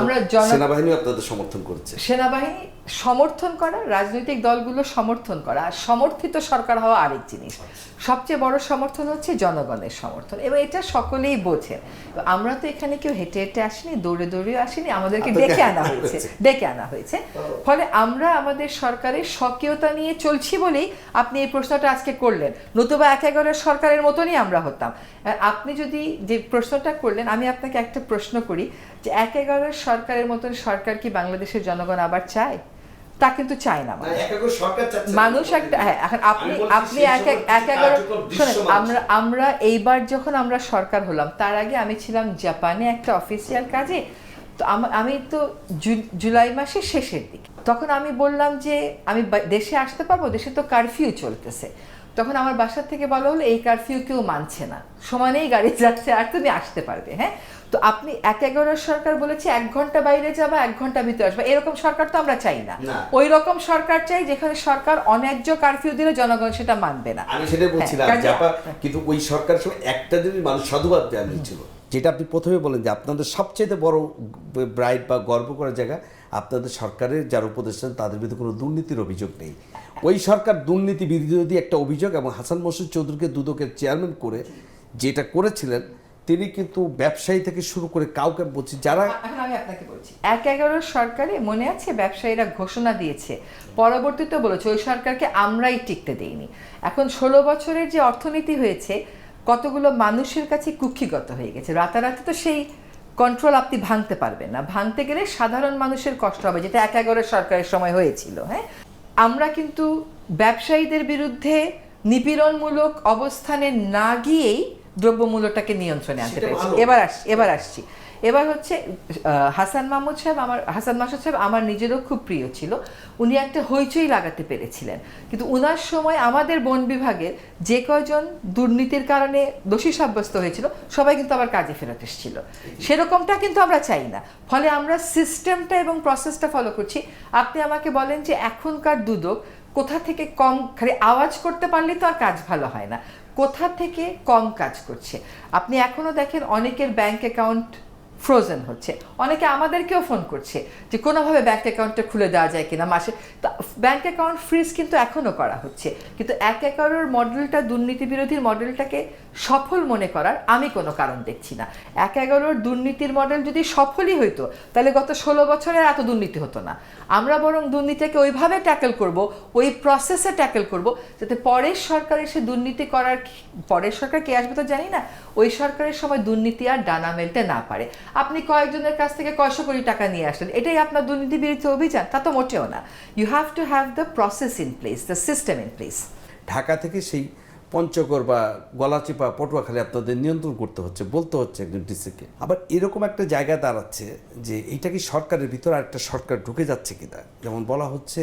আমরা সেনাবাহিনী আপনাদের সমর্থন করছে, সেনাবাহিনী সমর্থন করা, রাজনৈতিক দলগুলো সমর্থন করা, আর সমর্থিত সরকার হওয়া আরেক জিনিস। সবচেয়ে বড় সমর্থন হচ্ছে জনগণের সমর্থন, এবং এটা সকলেই বোঝেন। আমরা তো এখানে কেউ হেঁটে হেঁটে আসিনি, দৌড়ে দৌড়ে আসিনি, আমাদেরকে ডেকে আনা হয়েছে। ফলে আমরা আমাদের সরকারের স্বকীয়তা নিয়ে চলছি বলেই আপনি এই প্রশ্নটা আজকে করলেন, নতুবা 1/11 সরকারের মতনই আমরা হতাম। আপনি যদি যে প্রশ্নটা করলেন, আমি আপনাকে একটা প্রশ্ন করি যে 1/11 সরকারের মতন সরকার কি বাংলাদেশের জনগণ আবার চায়? তা কিন্তু চায় না মানুষ। একটা এখন আপনি 1/11 শোনেন, আমরা এইবার যখন আমরা সরকার হলাম, তার আগে আমি ছিলাম জাপানে একটা অফিসিয়াল কাজে। তো আমি তো জুলাই মাসের শেষের দিকে, তখন আমি বললাম যে আমি দেশে আসতে পারবো, দেশে তো কারফিউ চলতেছে। তখন আমার বাসার থেকে বলা হলো এই কারফিউ কেউ মানছে না, সমানেই গাড়ি যাচ্ছে, আর তুমি আসতে পারবে। হ্যাঁ, তো আপনি 1/11 সরকার বলেছে 1 ঘন্টা বাইরে যাবা, 1 ঘন্টা ভিতরে আসবা, এরকম সরকার তো আমরা চাই না। ওই রকম সরকার চাই যেখানে সরকার অন্যায্য কারফিউ দিলে জনগণ সেটা মানবে না। আমি সেটাই বলছিলাম, কিন্তু ওই সরকারের সময় একটা জিনিস মানুষ সাধুবাদ জানিয়েছিল, যেটা আপনি প্রথমে বলেন যে আপনাদের সবচেয়ে বড় ব্রাইট বা গর্ব করার জায়গা, আপনাদের সরকারের যারা উপদেষ্টা তাদের বিরুদ্ধে কোনো দুর্নীতির অভিযোগ নেই। ওই সরকার দুর্নীতি বিরোধী একটা অভিযোগ, এবং হাসান মাসুদ চৌধুরীকে দুদকের চেয়ারম্যান করে যেটা করেছিলেন, তিনি কিন্তু ব্যবসায়ী থেকে শুরু করে কাউকে বলছি যারা, আমি আপনাকে বলছি 1/11 সরকারে মনে আছে ব্যবসায়ীরা ঘোষণা দিয়েছে, পরবর্তীতে বলেছে ওই সরকারকে আমরাই টিকতে দেইনি। এখন 16 বছরের যে অর্থনীতি হয়েছে, কতগুলো মানুষের কাছে কুক্ষিগত হয়ে গেছে। রাতারাতি তো সেই কন্ট্রোল আপনি ভাঙতে পারবেন না, ভাঙতে গেলে সাধারণ মানুষের কষ্ট হবে, যেটা 1/11 সরকারের সময় হয়েছিল। হ্যাঁ, আমরা কিন্তু ব্যবসায়ীদের বিরুদ্ধে নিপীড়নমূলক অবস্থানে না গিয়েই দ্রব্যমূল্যটাকে নিয়ন্ত্রণে আনতে পেরেছি। এবার হচ্ছে হাসান মাসুদ সাহেব আমার নিজেরও খুব প্রিয় ছিল, উনি একটা হইচই লাগাতে পেরেছিলেন। কিন্তু উনার সময় আমাদের বন বিভাগের যে কয়জন দুর্নীতির কারণে দোষী সাব্যস্ত হয়েছিল, সবাই কিন্তু আবার কাজে ফেরত এসেছিল। সেরকমটা কিন্তু আমরা চাই না। ফলে আমরা সিস্টেমটা এবং প্রসেসটা ফলো করছি। আপনি আমাকে বলেন যে এখনকার দুদক কোথা থেকে কম, খালি আওয়াজ করতে পারলে তো আর কাজ ভালো হয় না, কোথা থেকে কম কাজ করছে। আপনি এখনো দেখেন অনেকের ব্যাংক অ্যাকাউন্ট ফ্রোজেন হচ্ছে, অনেকে আমাদেরকেও ফোন করছে যে কোনোভাবে ব্যাংক অ্যাকাউন্টটা খুলে দেওয়া যায় কিনা মাসে। ব্যাংক অ্যাকাউন্ট ফ্রিজ কিন্তু এখনও করা হচ্ছে। কিন্তু 1/11 মডেলটা, দুর্নীতি বিরোধীর মডেলটাকে সফল মনে করার আমি কোনো কারণ দেখছি না। 1/11 দুর্নীতির মডেল যদি সফলই হইতো, তাহলে গত 16 বছরের এত দুর্নীতি হতো না। আমরা বরং দুর্নীতিকে ওইভাবে ট্যাকেল করব, ওই প্রসেসে ট্যাকেল করব, যাতে পরের সরকার এসে দুর্নীতি করার, পরের সরকার কে আসবে তো জানি না, ওই সরকারের সময় দুর্নীতি আর ডানা মেলতে না পারে। আপনি কয়েকজনের কাছ থেকে কয়শো কোটি টাকা নিয়ে আসলেন, এটাই আপনার দুর্নীতি বিরোধী অভিযান? তা তো মোটেও না। You have to have the process in place, the system in place. Dhaka থেকে সেই পঞ্চগড় বা গলাচিপা পটুয়াখালী আপনাদের নিয়ন্ত্রণ করতে হচ্ছে, বলতে হচ্ছে একজন ডিসিকে। আবার এরকম একটা জায়গায় দাঁড়াচ্ছে যে এইটা কি সরকারের ভিতরে আরেকটা সরকার ঢুকে যাচ্ছে কিনা। যেমন বলা হচ্ছে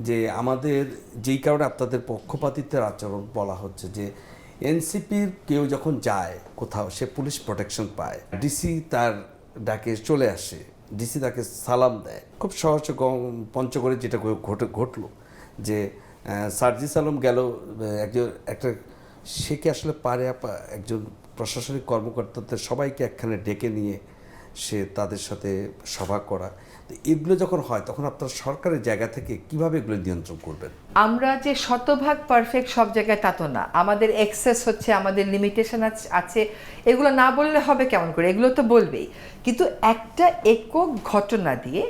যে আমাদের যেই কারণে আপনাদের পক্ষপাতিত্বের আচরণ বলা হচ্ছে যে এনসিপির কেউ যখন যায় কোথাও সে পুলিশ প্রোটেকশন পায়, ডিসি তার ডাকে চলে আসে, ডিসি তাকে সালাম দেয়। খুব সহজ পঞ্চগড়ে যেটা ঘটলো যে সার্জিস আলম গেল একটা সে কি আসলে পারে একজন প্রশাসনিক কর্মকর্তাদের সবাইকে একখানে ডেকে নিয়ে সে তাদের সাথে সভা করা। তো এগুলো যখন হয় তখন আপনারা সরকারের জায়গা থেকে কিভাবে এগুলো নিয়ন্ত্রণ করবেন? আমরা যে শতভাগ পারফেক্ট সব জায়গায় তা তো না, আমাদের এক্সেস হচ্ছে, আমাদের লিমিটেশন আছে, এগুলো না বললে হবে কেমন করে, এগুলো তো বলবেই। কিন্তু একটা একক ঘটনা দিয়ে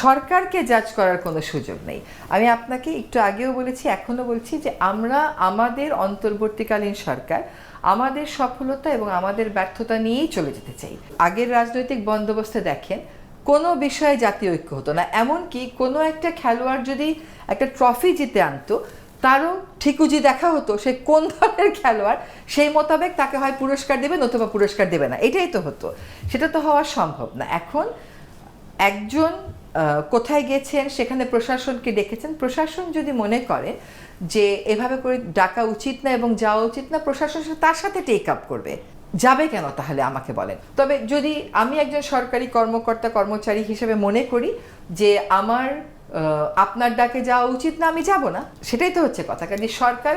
সরকারকে জাজ করার কোনো সুযোগ নেই। আমি আপনাকে একটু আগেও বলেছি, এখনও বলছি যে আমরা আমাদের অন্তর্বর্তীকালীন সরকার আমাদের সফলতা এবং আমাদের ব্যর্থতা নিয়েই চলে যেতে চাই। আগের রাজনৈতিক বন্দোবস্তে দেখেন কোনো বিষয়ে জাতীয় ঐক্য হতো না, এমনকি কোনো একটা খেলোয়াড় যদি একটা ট্রফি জিতে আনতো তারও ঠিকুজি দেখা হতো সে কোন ধরনের খেলোয়াড়, সেই মোতাবেক তাকে হয় পুরস্কার দেবে নতুবা পুরস্কার দেবে না, এটাই তো হতো। সেটা তো হওয়া সম্ভব না। এখন একজন কোথায় গেছেন, সেখানে প্রশাসনকে ডেকেছেন, প্রশাসন যদি মনে করে যে এভাবে করে ডাকা উচিত না এবং যাওয়া উচিত না, প্রশাসন তার সাথে টেক আপ করবে। যাবে কেন তাহলে আমাকে বলেন। তবে যদি আমি একজন সরকারি কর্মকর্তা কর্মচারী হিসেবে মনে করি যে আমার আপনার ডাকে যাওয়া উচিত না, আমি যাব না, সেটাই তো হচ্ছে কথা। কাজে সরকার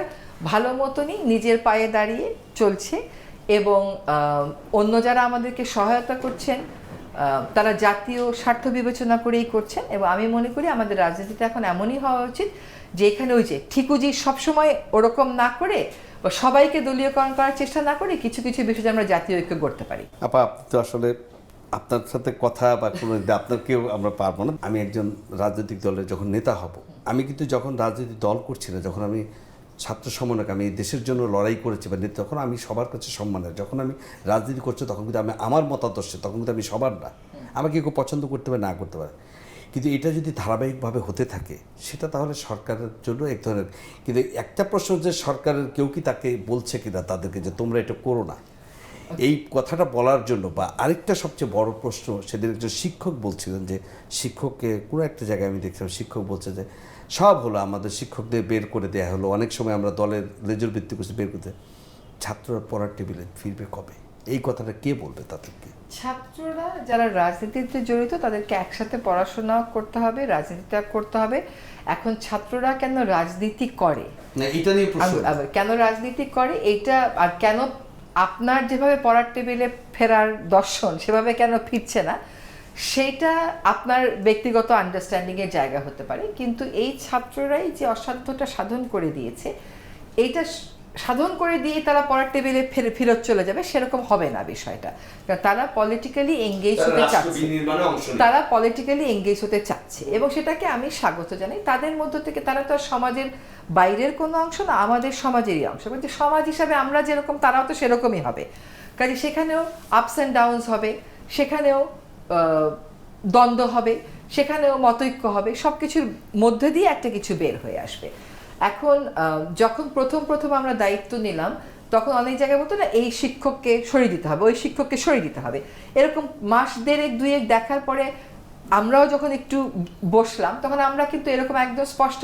ভালো মতনই নিজের পায়ে দাঁড়িয়ে চলছে এবং অন্য যারা আমাদেরকে সহায়তা করছেন তারা জাতীয় স্বার্থ বিবেচনা করেই করছেন। এবং আমি মনে করি আমাদের রাজনীতিটা এখন এমনই হওয়া উচিত যে এখানে ওই যে ঠিকুজি সবসময় ওরকম না করে বা সবাইকে দলীয়করণ করার চেষ্টা না করে কিছু কিছু বিষয়ে আমরা জাতীয় ঐক্য করতে পারি। আপা, আপনি তো আসলে আপনার সাথে কথা বা কোনো আপনাকেও আমরা পারবো না। আমি একজন রাজনৈতিক দলের যখন নেতা হব, আমি কিন্তু যখন রাজনৈতিক দল করছি না, যখন আমি ছাত্র সমন্বয়ক, আমি দেশের জন্য লড়াই করেছি বা নেতা, তখন আমি সবার কাছে সম্মানের। যখন আমি রাজনীতি করছি তখন কিন্তু আমি আমার মতাদর্শে, তখন কিন্তু আমি সবার না, আমাকে কেউ পছন্দ করতে পারে না করতে পারে। কিন্তু এটা যদি ধারাবাহিকভাবে হতে থাকে সেটা তাহলে সরকারের জন্য এক ধরনের, কিন্তু একটা প্রশ্ন যে সরকারের কেউ কি তাকে বলছে কিনা তাদেরকে যে তোমরা এটা করো না, এই কথাটা বলার জন্য। বা আরেকটা সবচেয়ে বড় প্রশ্ন, সেদিন একজন শিক্ষক বলছিলেন যে শিক্ষককে কোনো একটা জায়গায় আমি দেখছিলাম, শিক্ষক বলছে যে সব হলো, আমাদের শিক্ষকদের বের করে দেওয়া হলো, অনেক সময় আমরা দলের লেজুর ভিত্তি করছি, বের করতে, ছাত্ররা পড়ার টেবিলে ফিরবে কবে? এই কথাটা কে বলবে তাদেরকে? ছাত্ররা যারা রাজনীতিতে জড়িত তাদেরকে একসাথে পড়াশোনা করতে হবে, রাজনীতিটা করতে হবে। এখন ছাত্ররা কেন রাজনীতি করে, এটা নিয়ে কেন রাজনীতি করে এইটা, আর কেন আপনার যেভাবে পড়ার টেবিলে ফেরার দর্শন সেভাবে কেন ফিরছে না, সেইটা আপনার ব্যক্তিগত আন্ডারস্ট্যান্ডিংয়ের জায়গা হতে পারে। কিন্তু এই ছাত্ররাই যে অসাধ্যটা সাধন করে দিয়েছে, এইটা সাধন করে দিয়ে তারা পড়ার টেবিলে ফেরত চলে যাবে সেরকম হবে না বিষয়টা। কারণ তারা পলিটিক্যালি এঙ্গেজ হতে চাচ্ছে, তারা পলিটিক্যালি এঙ্গেজ হতে চাচ্ছে এবং সেটাকে আমি স্বাগত জানাই। তাদের মধ্য থেকে তারা তো সমাজের বাইরের কোনো অংশ না, আমাদের সমাজেরই অংশ। কিন্তু সমাজ হিসাবে আমরা যেরকম তারাও তো সেরকমই হবে। কাজে সেখানেও আপস অ্যান্ড ডাউনস হবে, সেখানেও দ্বন্দ্ব হবে, সেখানেও মতৈক্য হবে, সব কিছুর মধ্যে দিয়ে একটা কিছু বের হয়ে আসবে। এখন যখন প্রথম আমরা দায়িত্ব নিলাম তখন অনেক জায়গায় বলতো না এই শিক্ষককে সরিয়ে দিতে হবে, ওই শিক্ষককে সরিয়ে দিতে হবে, এরকম মাস দেড়েক দুয়েক দেখার পরে আমরাও যখন একটু বসলাম তখন আমরা কিন্তু এরকম একদম স্পষ্ট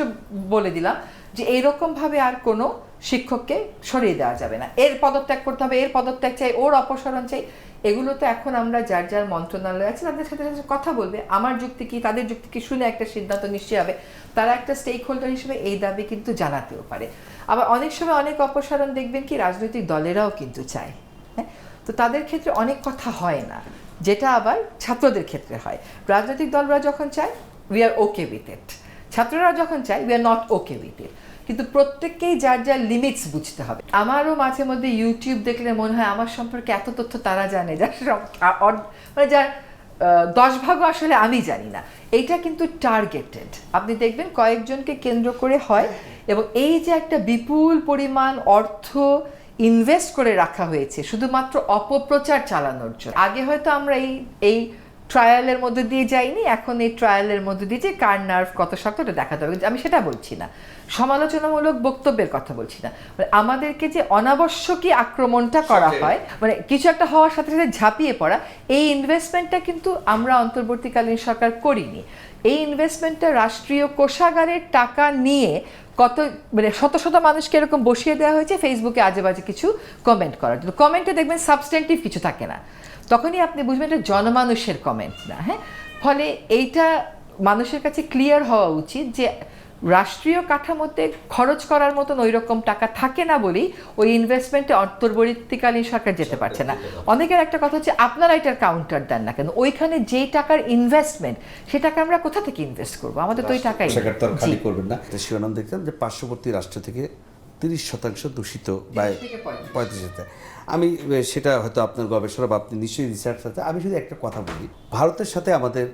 বলে দিলাম যে এইরকমভাবে আর কোনো শিক্ষককে সরিয়ে দেওয়া যাবে না, এর পদত্যাগ করতে হবে, এর পদত্যাগ চাই, ওর অপসারণ চাই। এগুলো তো এখন আমরা যার যার মন্ত্রণালয় আছে তাদের সাথে কথা বলবে, আমার যুক্তি কি তাদের যুক্তি কি শুনে একটা সিদ্ধান্ত নিশ্চয়ই হবে। তারা একটা স্টেক হোল্ডার হিসেবে এই দাবি কিন্তু জানাতেও পারে। আবার অনেক সময় অনেক অপসারণ দেখবেন কি রাজনৈতিক দলেরাও কিন্তু চায়, হ্যাঁ, তো তাদের ক্ষেত্রে অনেক কথা হয় না, যেটা আবার ছাত্রদের ক্ষেত্রে হয়। রাজনৈতিক দলরা যখন চায় we are okay with it, ছাত্ররা যখন চায় we are not okay with it. কিন্তু প্রত্যেককেই যার যার লিমিটস বুঝতে হবে। আমারও মাঝে মধ্যে ইউটিউব দেখলে মনে হয় আমার সম্পর্কে এত তথ্য তারা জানে যার মানে যার 10 ভাগও আসলে আমি জানি না। এইটা কিন্তু টার্গেটেড, আপনি দেখবেন কয়েকজনকে কেন্দ্র করে হয় এবং এই যে একটা বিপুল পরিমাণ অর্থ ইনভেস্ট করে রাখা হয়েছে শুধুমাত্র অপপ্রচার চালানোর জন্য। আগে হয়তো আমরা এই ট্রায়ালের মধ্যে দিয়ে যাইনি, এখন এই ট্রায়ালের মধ্যে দিয়ে যে কার নার্ভ কত শক্ত এটা দেখাতে হবে। আমি সেটা বলছি না, সমালোচনামূলক বক্তব্যের কথা বলছি না। মানে আমাদেরকে যে অনাবশ্যকীয় আক্রমণটা করা হয়, মানে কিছু একটা হওয়ার সাথে সাথে ঝাঁপিয়ে পড়া, এই ইনভেস্টমেন্টটা কিন্তু আমরা অন্তর্বর্তীকালীন সরকার করিনি। এই ইনভেস্টমেন্টটা রাষ্ট্রীয় কোষাগারের টাকা নিয়ে কত মানে শত শত মানুষকে এরকম বসিয়ে দেওয়া হয়েছে ফেসবুকে আজে বাজে কিছু কমেন্ট করার জন্য। কমেন্টে দেখবেন সাবস্টেন্টিভ কিছু থাকে না, তখনই আপনি বুঝবেন এটা জনমানুষের কমেন্ট না। হ্যাঁ, ফলে এইটা মানুষের কাছে ক্লিয়ার হওয়া উচিত যে রাষ্ট্রীয় কাঠামোতে খরচ করার মতন ওই রকম টাকা থাকে না বলেই ওই ইনভেস্টমেন্টে অন্তর্বর্তীকালীন সরকার যেতে পারছে না। অনেকের একটা কথা হচ্ছে আপনারা এটার কাউন্টার দেন না কেন, ওইখানে যেই টাকার ইনভেস্টমেন্ট সে টাকা আমরা কোথা থেকে ইনভেস্ট করবো, আমাদের তো ওই টাকাই খালি করবেন না। শিরোনাম দেখলাম যে পার্শ্ববর্তী রাষ্ট্র থেকে 30% দূষিত বা 35%। আমি সেটা হয়তো আপনার গবেষণা বা আপনি নিশ্চয়ই রিসার্চ আছে। আমি শুধু একটা কথা বলি, ভারতের সাথে আমাদের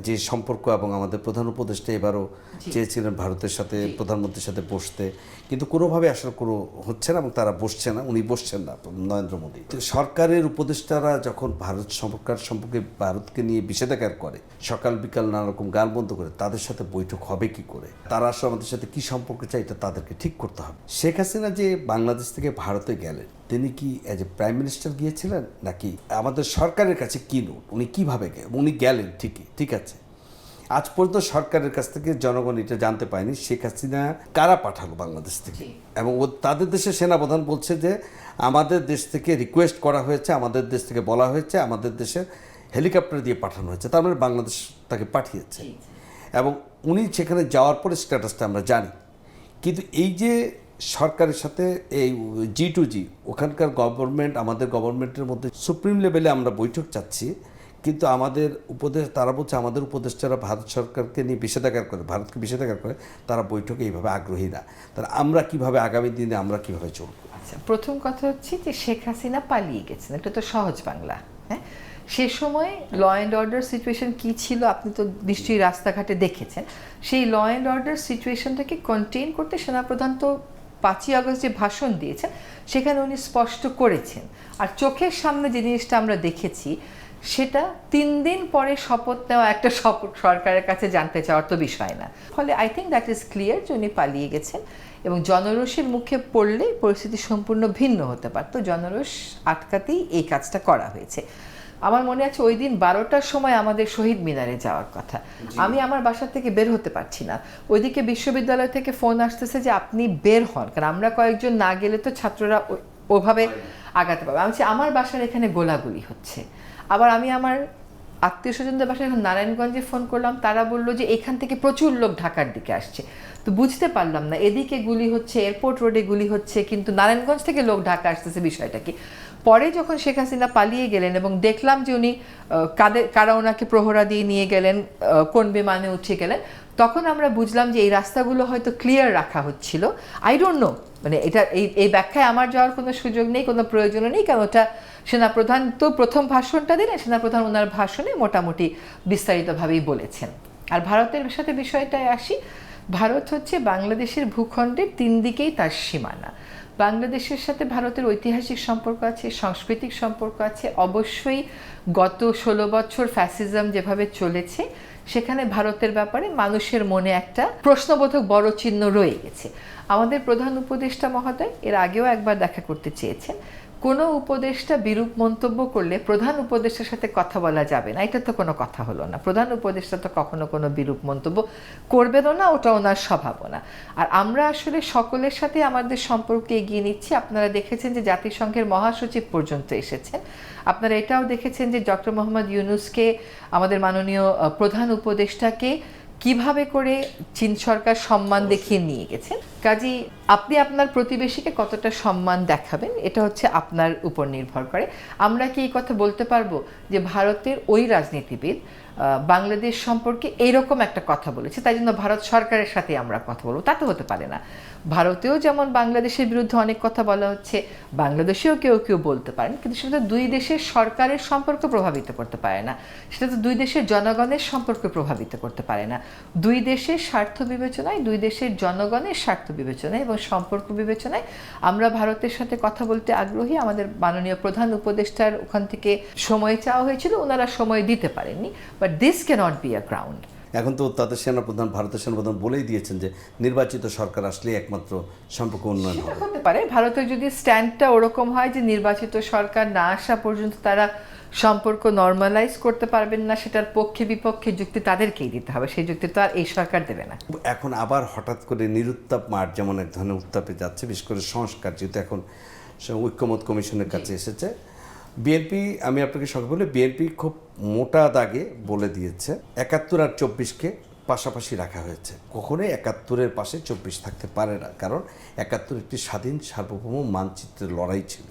যে সম্পর্ক এবং আমাদের প্রধান উপদেষ্টা এবারও চেয়েছিলেন ভারতের সাথে প্রধানমন্ত্রীর সাথে বসতে, কিন্তু কোনোভাবে আসলে কোনো হচ্ছে না এবং তারা বসছে না, উনি বসছেন না নরেন্দ্র মোদী। তো সরকারের উপদেষ্টারা যখন ভারত সম্পর্কে ভারতকে নিয়ে বিষেধাগার করে, সকাল বিকাল নানা রকম গান বন্ধ করে, তাদের সাথে বৈঠক হবে কি করে, তারা আসলে আমাদের সাথে কী সম্পর্ক চাই এটা তাদেরকে ঠিক করতে হবে। শেখ হাসিনা যে বাংলাদেশ থেকে ভারতে গেলেন, তিনি কি অ্যাজ এ প্রাইম মিনিস্টার গিয়েছিলেন নাকি আমাদের সরকারের কাছে কি নোট, উনি কীভাবে উনি গেলেন ঠিকই, ঠিক আছে। আজ পর্যন্ত সরকারের কাছ থেকে জনগণ এটা জানতে পায়নি শেখ হাসিনা কারা পাঠালো বাংলাদেশ থেকে, এবং তাদের দেশের সেনাপ্রধান বলছে যে আমাদের দেশ থেকে রিকোয়েস্ট করা হয়েছে, আমাদের দেশ থেকে বলা হয়েছে, আমাদের দেশের হেলিকপ্টার দিয়ে পাঠানো হয়েছে, তার মানে বাংলাদেশ তাকে পাঠিয়েছে, এবং উনি সেখানে যাওয়ার পরে স্ট্যাটাসটা আমরা জানি। কিন্তু এই যে সরকারের সাথে এই G2G, ওখানকার গভর্নমেন্ট আমাদের গভর্নমেন্টের মধ্যে সুপ্রিম লেভেলে আমরা বৈঠক চাচ্ছি, কিন্তু আমাদের তারা বলছে আমাদের উপদেষ্টারা ভারত সরকারকে নিয়ে বিষেধাগার করে, ভারতকে বিষেধাগার করে, তারা বৈঠকে এইভাবে আগ্রহী না। তাহলে আমরা কিভাবে আগামী দিনে আমরা কিভাবে চলব? আচ্ছা, প্রথম কথা হচ্ছে যে শেখ হাসিনা পালিয়ে গেছেন, এটা তো সহজ বাংলা। হ্যাঁ, সে সময় ল অ্যান্ড অর্ডার সিচুয়েশন কী ছিল আপনি তো নিশ্চয়ই রাস্তাঘাটে দেখেছেন। সেই ল অ্যান্ড অর্ডার সিচুয়েশনটাকে কন্টেইন করতে সেনাপ্রধান তো 5ই আগস্ট যে ভাষণ দিয়েছেন সেখানে উনি স্পষ্ট করেছেন, আর চোখের সামনে যে জিনিসটা আমরা দেখেছি সেটা 3 দিন পরে শপথ নেওয়া একটা সরকারের কাছে জানতে চাওয়ার তো বিষয় না। ফলে I think that is clear যে উনি পালিয়ে গেছেন, এবং জনরোষের মুখে পড়লে পরিস্থিতি সম্পূর্ণ ভিন্ন হতে পারত। জনরোষ আটকাতেই এই কাজটা করা হয়েছে। আমার মনে আছে ওই দিন 12টার সময় আমাদের শহীদ মিনারে যাওয়ার কথা, আমি আমার বাসা থেকে বের হতে পারছি না, ওইদিকে বিশ্ববিদ্যালয় থেকে ফোন আসতেছে যে আপনি বের হন, কারণ আমরা কয়েকজন না গেলে তো ছাত্ররা ওভাবে আগাতে পারবে। আমি বলছি আমার বাসার এখানে গোলাগুলি হচ্ছে। আবার আমি আমার আত্মীয় স্বজনদের বাসায় এখন নারায়ণগঞ্জে ফোন করলাম, তারা বললো যে এখান থেকে প্রচুর লোক ঢাকার দিকে আসছে। তো বুঝতে পারলাম না, এদিকে গুলি হচ্ছে, এয়ারপোর্ট রোডে গুলি হচ্ছে, কিন্তু নারায়ণগঞ্জ থেকে লোক ঢাকা আসতেছে, বিষয়টা কি। পরে যখন শেখ হাসিনা পালিয়ে গেলেন এবং দেখলাম যে উনি কারা ওনাকে প্রহরা দিয়ে নিয়ে গেলেন, কোন বিমানে উঠে গেলেন, তখন আমরা বুঝলাম যে এই রাস্তাগুলো হয়তো ক্লিয়ার রাখা হচ্ছিল। আই ডোন্ট নো, মানে এটা এই ব্যাখ্যায় আমার যাওয়ার কোনো সুযোগ নেই, কোনো প্রয়োজনও নেই, কারণ ওটা সেনাপ্রধান তো প্রথম ভাষণটা দিলেন, সেনাপ্রধান ওনার ভাষণে মোটামুটি বিস্তারিতভাবেই বলেছেন। আর ভারতের সাথে বিষয়টায় আসি, ভারত হচ্ছে বাংলাদেশের ভূখণ্ডের 3 দিকেই তার সীমানা। বাংলাদেশের সাথে ভারতের ঐতিহাসিক সম্পর্ক আছে, সাংস্কৃতিক সম্পর্ক আছে। অবশ্যই গত 16 বছর ফ্যাসিজম যেভাবে চলেছে সেখানে ভারতের ব্যাপারে মানুষের মনে একটা প্রশ্নবোধক বড় চিহ্ন রয়ে গেছে। আমাদের প্রধান উপদেষ্টা মহোদয় এর আগেও একবার দেখা করতে চেয়েছেন। কোনো উপদেষ্টা বিরূপ মন্তব্য করলে প্রধান উপদেষ্টার সাথে কথা বলা যাবে না, এটা তো কোনো কথা হলো না। প্রধান উপদেষ্টা তো কখনো কোনো বিরূপ মন্তব্য করবেনও না, ওটা ওনার স্বভাবও না। আর আমরা আসলে সকলের সাথে আমাদের সম্পর্ক এগিয়ে নিচ্ছি। আপনারা দেখেছেন যে জাতিসংঘের মহাসচিব পর্যন্ত এসেছেন। আপনারা এটাও দেখেছেন যে ডক্টর মোহাম্মদ ইউনূসকে, আমাদের মাননীয় প্রধান উপদেষ্টাকে কিভাবে করে চীন সরকার সম্মান দেখিয়ে নিয়ে গেছেন। কাজেই আপনি আপনার প্রতিবেশীকে কতটা সম্মান দেখাবেন এটা হচ্ছে আপনার উপর নির্ভর করে। আমরা কি এই কথা বলতে পারবো যে ভারতের ওই রাজনীতিবিদ বাংলাদেশ সম্পর্কে এইরকম একটা কথা বলেছে, তাই জন্য ভারত সরকারের সাথে আমরা কথা বলবো, তা তো হতে পারে না। ভারতেও যেমন বাংলাদেশের বিরুদ্ধে অনেক কথা বলা হচ্ছে, বাংলাদেশেও কেউ কেউ বলতে পারেন, কিন্তু সেটা দুই দেশের সরকারের সম্পর্ক প্রভাবিত করতে পারে না, সেটা তো দুই দেশের জনগণের সম্পর্ক প্রভাবিত করতে পারে না। দুই দেশের স্বার্থ বিবেচনায়, দুই দেশের জনগণের স্বার্থ বিবেচনায় এবং সম্পর্ক বিবেচনায় আমরা ভারতের সাথে কথা বলতে আগ্রহী। আমাদের মাননীয় প্রধান উপদেষ্টার ওখান থেকে সময় চাওয়া হয়েছিল, ওনারা সময় দিতে পারেননি, but this cannot be a ground. এখন তো তাদের সেনাপ্রধান, ভারতের সেনাপ্রধান বলেই দিয়েছেন যে নির্বাচিত সরকার আসলে একমাত্র সম্পর্ক উন্নয়ন হবে। হতে পারে ভারতের যদি স্ট্যান্ডটা ওরকম হয় যে নির্বাচিত সরকার না আসা পর্যন্ত তারা সম্পর্ক নর্মালাইজ করতে পারবেন না, সেটার পক্ষে বিপক্ষে যুক্তি তাদেরকেই দিতে হবে, সেই যুক্তি তো আর এই সরকার দেবে না। এখন আবার হঠাৎ করে নিরুত্তাপ মাঠ যেমন এক ধরনের উত্তাপে যাচ্ছে, বিশেষ করে সংস্কার যেহেতু এখন ঐক্যমত কমিশনের কাছে এসেছে। বিএনপি, আমি আপনাকে সঙ্গে বলি, বিএনপি খুব মোটা দাগে বলে দিয়েছে ৭১ আর ২৪কে পাশাপাশি রাখা হয়েছে। কখনোই ৭১-এর পাশে ২৪ থাকতে পারে না, কারণ ৭১ একটি স্বাধীন সার্বভৌম মানচিত্রের লড়াই ছিল,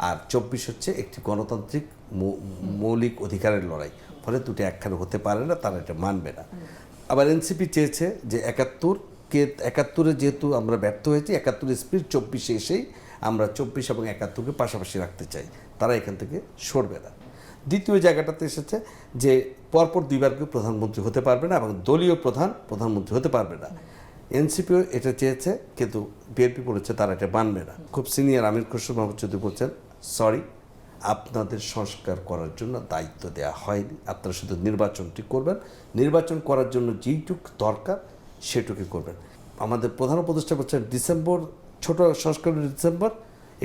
আর ২৪ হচ্ছে একটি গণতান্ত্রিক মৌলিক অধিকারের লড়াই। ফলে দুটো একখানে হতে পারে না, তারা এটা মানবে না। আবার এনসিপি চেয়েছে যে ৭১-এ যেহেতু আমরা ব্যর্থ হয়েছি, ৭১ স্পিড ২৪-এ এসেই আমরা ২৪ এবং ৭১কে পাশাপাশি রাখতে চাই, তারা এখান থেকে সরবে না। দ্বিতীয় জায়গাটাতে এসেছে যে পরপর দুইবার কেউ প্রধানমন্ত্রী হতে পারবে না এবং দলীয় প্রধানমন্ত্রী হতে পারবে না। এনসিপিও এটা চেয়েছে, কিন্তু বিএনপি বলেছে তারা এটা মানবে না। খুব সিনিয়র আমির খসরু মাহমুদ চৌধুরী বলছেন, সরি, আপনাদের সংস্কার করার জন্য দায়িত্ব দেওয়া হয়নি, আপনারা শুধু নির্বাচনটি করবেন, নির্বাচন করার জন্য যেইটুক দরকার সেটুকুই করবেন। আমাদের প্রধান উপদেষ্টা বলছেন ডিসেম্বর, ছোট সংস্কার ডিসেম্বর,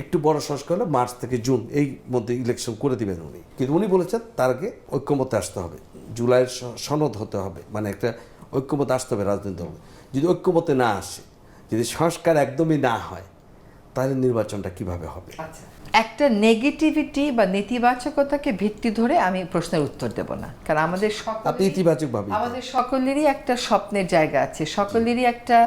একটু বড় সংস্কার হলে মার্চ থেকে জুন, এই মধ্যে ইলেকশন করে দিবেন উনি। কিন্তু উনি বলেছেন তার আগে ঐক্যমতে আসতে হবে, জুলাইয়ের সনদ হতে হবে, মানে একটা ঐক্যমতে আসতে হবে রাজনৈতিক দল। যদি ঐক্যমতে না আসে, যদি সংস্কার একদমই না হয়, তাহলে নির্বাচনটা কিভাবে হবে? একটা নেগেটিভিটি বা নেতিবাচকতাকে ভিত্তি ধরে আমি প্রশ্নের উত্তর দেব না, কারণ আমাদের আপনি ইতিবাচকভাবে, আমাদের সকলেরই একটা স্বপ্নের জায়গা আছে, সকলেরই একটা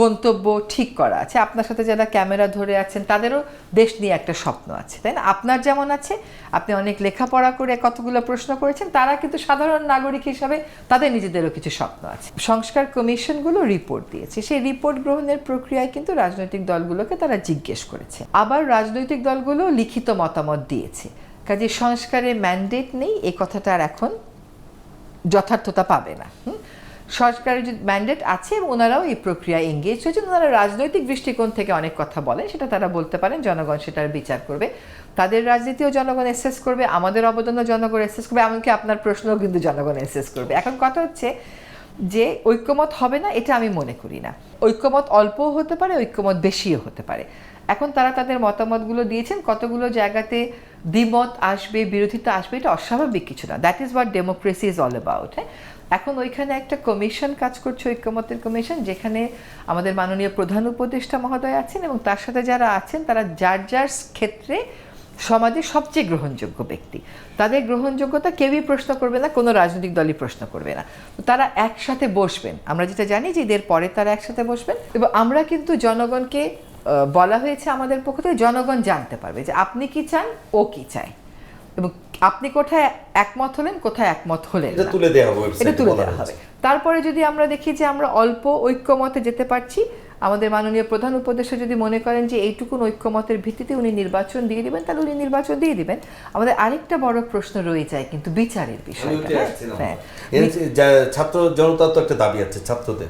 গন্তব্য ঠিক করা আছে। আপনার সাথে যারা ক্যামেরা ধরে আছেন তাদেরও দেশ নিয়ে একটা স্বপ্ন আছে, তাই না? আপনার যেমন আছে, আপনি অনেক লেখাপড়া করে কতগুলো প্রশ্ন করেছেন, তারা কিন্তু সাধারণ নাগরিক হিসাবে তাদের নিজেদেরও কিছু স্বপ্ন আছে। সংস্কার কমিশনগুলো রিপোর্ট দিয়েছে, সেই রিপোর্ট গ্রহণের প্রক্রিয়ায় কিন্তু রাজনৈতিক দলগুলোকে তারা জিজ্ঞেস করেছে, আবার রাজনৈতিক দলগুলো লিখিত মতামত দিয়েছে। কাজে সংস্কারের ম্যান্ডেট নেই এই কথাটা আর এখন যথার্থতা পাবে না। সরকারের যে ম্যান্ডেট আছে এবং ওনারাও এই প্রক্রিয়ায় এঙ্গেজ হয়েছেন, ওনারা রাজনৈতিক দৃষ্টিকোণ থেকে অনেক কথা বলেন, সেটা তারা বলতে পারেন, জনগণ সেটার বিচার করবে, তাদের রাজনীতিও জনগণ অ্যাসেস করবে, আমাদের অবদানও জনগণ অ্যাসেস করবে, এমনকি আপনার প্রশ্নও কিন্তু জনগণ অ্যাসেস করবে। এখন কথা হচ্ছে যে ঐক্যমত হবে না এটা আমি মনে করি না, ঐক্যমত অল্পও হতে পারে, ঐক্যমত বেশিও হতে পারে। এখন তারা তাদের মতামতগুলো দিয়েছেন, কতগুলো জায়গাতে দ্বিমত আসবে, বিরোধিতা আসবে, এটা অস্বাভাবিক কিছু না, that is what democracy is all about. হ্যাঁ, এখন ওইখানে একটা কমিশন কাজ করছে, ঐক্যমতের কমিশন, যেখানে আমাদের মাননীয় প্রধান উপদেষ্টা মহোদয় আছেন এবং তার সাথে যারা আছেন তারা যার যার ক্ষেত্রে সমাজে সবচেয়ে গ্রহণযোগ্য ব্যক্তি, তাদের গ্রহণযোগ্যতা কেউই প্রশ্ন করবে না, কোনো রাজনৈতিক দলই প্রশ্ন করবে না। তো তারা একসাথে বসবেন, আমরা যেটা জানি যে ঈদের পরে তারা একসাথে বসবেন, এবং আমরা কিন্তু জনগণকে বলা হয়েছে আমাদের পক্ষ থেকে, জনগণ জানতে পারবে যে আপনি কি চান, ও কি চায়, এবং আপনি কোথায় একমত হলেন, কোথায় একমত হলেন, এটা তুলে দেওয়া হবে। তারপরে যদি আমরা দেখি যে আমরা অল্প ঐক্যমতে যেতে পারছি, আমাদের মাননীয় প্রধান উপদেষ্টা যদি মনে করেন যে এইটুকুন ঐক্যমতের ভিত্তিতে উনি নির্বাচন দিয়ে দিবেন, তাহলে উনি নির্বাচন দিয়ে দিবেন। আমাদের আরেকটা বড় প্রশ্ন রয়ে যায় কিন্তু বিচারের বিষয়টা। ছাত্র জনতার তো একটা দাবি আছে ছাত্রদের,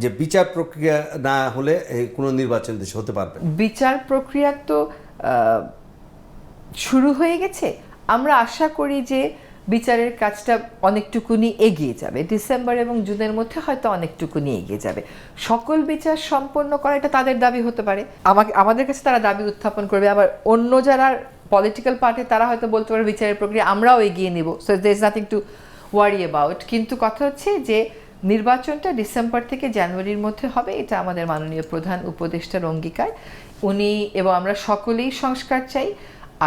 যে বিচার প্রক্রিয়া না হলে কোনো নির্বাচন দেশে হতে পারবে। বিচার প্রক্রিয়া তো শুরু হয়ে গেছে, আমরা আশা করি যে বিচারের কাজটা অনেকটুকুনি এগিয়ে যাবে, ডিসেম্বর এবং জুনের মধ্যে হয়তো অনেকটুকুনি এগিয়ে যাবে। সকল বিচার সম্পন্ন করা এটা তাদের দাবি হতে পারে, আমাদের কাছে তারা দাবি উত্থাপন করবে, আবার অন্য যারা পলিটিক্যাল পার্টি তারা হয়তো বলতে পারে বিচারের প্রক্রিয়া আমরাও এগিয়ে নিব, so there is nothing to worry about. কিন্তু কথা হচ্ছে যে নির্বাচনটা ডিসেম্বর থেকে জানুয়ারির মধ্যে হবে, এটা আমাদের মাননীয় প্রধান উপদেষ্টার অঙ্গীকার। উনি এবং আমরা সকলেই সংস্কার চাই,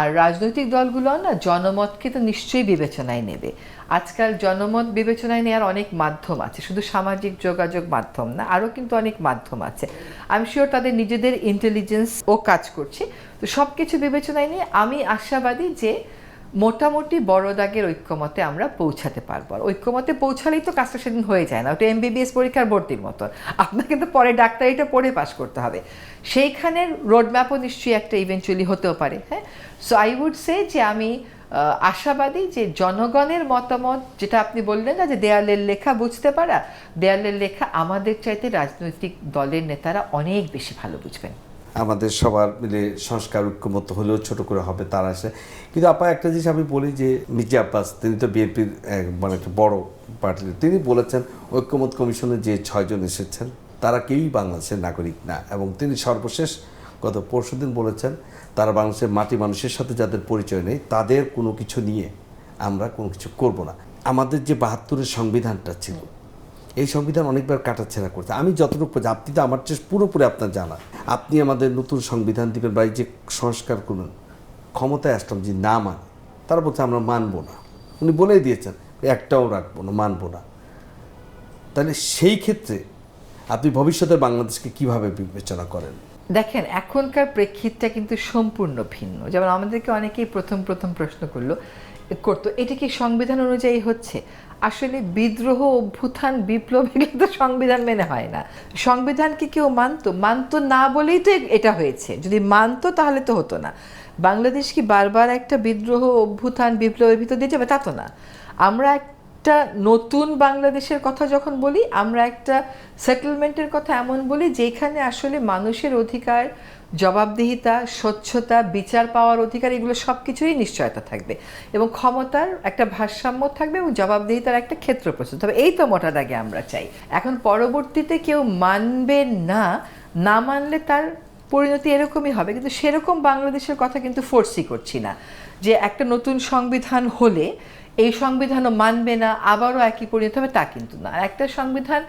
আর রাজনৈতিক দলগুলো না জনমতকে তো নিশ্চয়ই বিবেচনায় নেবে। আজকাল জনমত বিবেচনায় নেওয়ার অনেক মাধ্যম আছে, শুধু সামাজিক যোগাযোগ মাধ্যম না, আরও কিন্তু অনেক মাধ্যম আছে। আমি শিওর তাদের নিজেদের ইন্টেলিজেন্স ও কাজ করছে। তো সব কিছু বিবেচনায় নিয়ে আমি আশাবাদী যে মোটামুটি বড় দাগের ঐক্যমতে আমরা পৌঁছাতে পারবো। আর ঐক্যমতে পৌঁছালেই তো কাজটা সেদিন হয়ে যায় না, ওটা এমবিবিএস পরীক্ষার ভর্তির মতো, আপনাকে কিন্তু পরে ডাক্তারিটা পড়ে পাস করতে হবে। সেইখানের রোডম্যাপও নিশ্চয়ই একটা ইভেন্চুয়ালি হতেও পারে। হ্যাঁ, সো আই উড সে যে আমি আশাবাদী যে জনগণের মতামত, যেটা আপনি বললেন না যে দেয়ালের লেখা বুঝতে পারা, দেয়ালের লেখা আমাদের চাইতে রাজনৈতিক দলের নেতারা অনেক বেশি ভালো বুঝবেন। আমাদের সবার মিলে সংস্কার ঐক্যমত হলেও ছোট করে হবে তার আসে। কিন্তু আপা একটা জিনিস আমি বলি যে মির্জা আব্বাস, তিনি তো বিএনপির মানে একটা বড় পার্টির, তিনি বলেছেন ঐক্যমত কমিশনে যে 6 জন এসেছেন তারা কেউই বাংলাদেশের নাগরিক না, এবং তিনি সর্বশেষ গত পরশুদিন বলেছেন তারা বাংলাদেশের মাটি মানুষের সাথে যাদের পরিচয় নেই তাদের কোনো কিছু নিয়ে আমরা কোনো কিছু করব না। আমাদের যে 72-এর সংবিধানটা ছিল, এই সংবিধান অনেকবার কাটাছেঁড়া করছে। আমি যতটুকু, আপনি তো আমার চেয়ে পুরোপুরি আপনার জানা, আপনি আমাদের নতুন সংবিধান দিবেন বা এই যে সংস্কার করুন, ক্ষমতায় আসলাম যে না মানে, তারা বলছে আমরা মানবো না। উনি বলেই দিয়েছেন একটাও রাখবো না, মানবো না। তাহলে সেই ক্ষেত্রে আপনি ভবিষ্যতের বাংলাদেশকে কিভাবে বিবেচনা করেন? দেখেন, এখনকার প্রেক্ষিতটা কিন্তু সম্পূর্ণ ভিন্ন। যেমন আমাদেরকে অনেকেই প্রথম প্রশ্ন করতো এটা কি সংবিধান অনুযায়ী হচ্ছে? আসলে বিদ্রোহ, অভ্যুত্থান, বিপ্লব এগুলো তো সংবিধান মেনে হয় না। সংবিধানকে কেউ মানতো না বলেই তো এটা হয়েছে। যদি মানতো তাহলে তো হতো না। বাংলাদেশ কি বারবার একটা বিদ্রোহ, অভ্যুত্থান, বিপ্লবের ভিতর দিয়ে যাবে? তা তো না। আমরা একটা নতুন বাংলাদেশের কথা যখন বলি, আমরা একটা সেটেলমেন্টের কথা এমন বলি যেখানে আসলে মানুষের অধিকার, জবাবদিহিতা, স্বচ্ছতা, বিচার পাওয়ার অধিকার, এগুলো সব কিছুরই নিশ্চয়তা থাকবে এবং ক্ষমতার একটা ভারসাম্য থাকবে এবং জবাবদিহিতার একটা ক্ষেত্র প্রস্তুত হবে। এই তো মোটা দাগে আমরা চাই। এখন পরবর্তীতে কেউ মানবে না, না মানলে তার পরিণতি এরকমই হবে, কিন্তু সেরকম বাংলাদেশের কথা কিন্তু ফোর্সই করছি না যে একটা নতুন সংবিধান হলে এই সংবিধানও মানবে না, আবারও একই পরিণতি হবে, তা কিন্তু না। একটা সংবিধান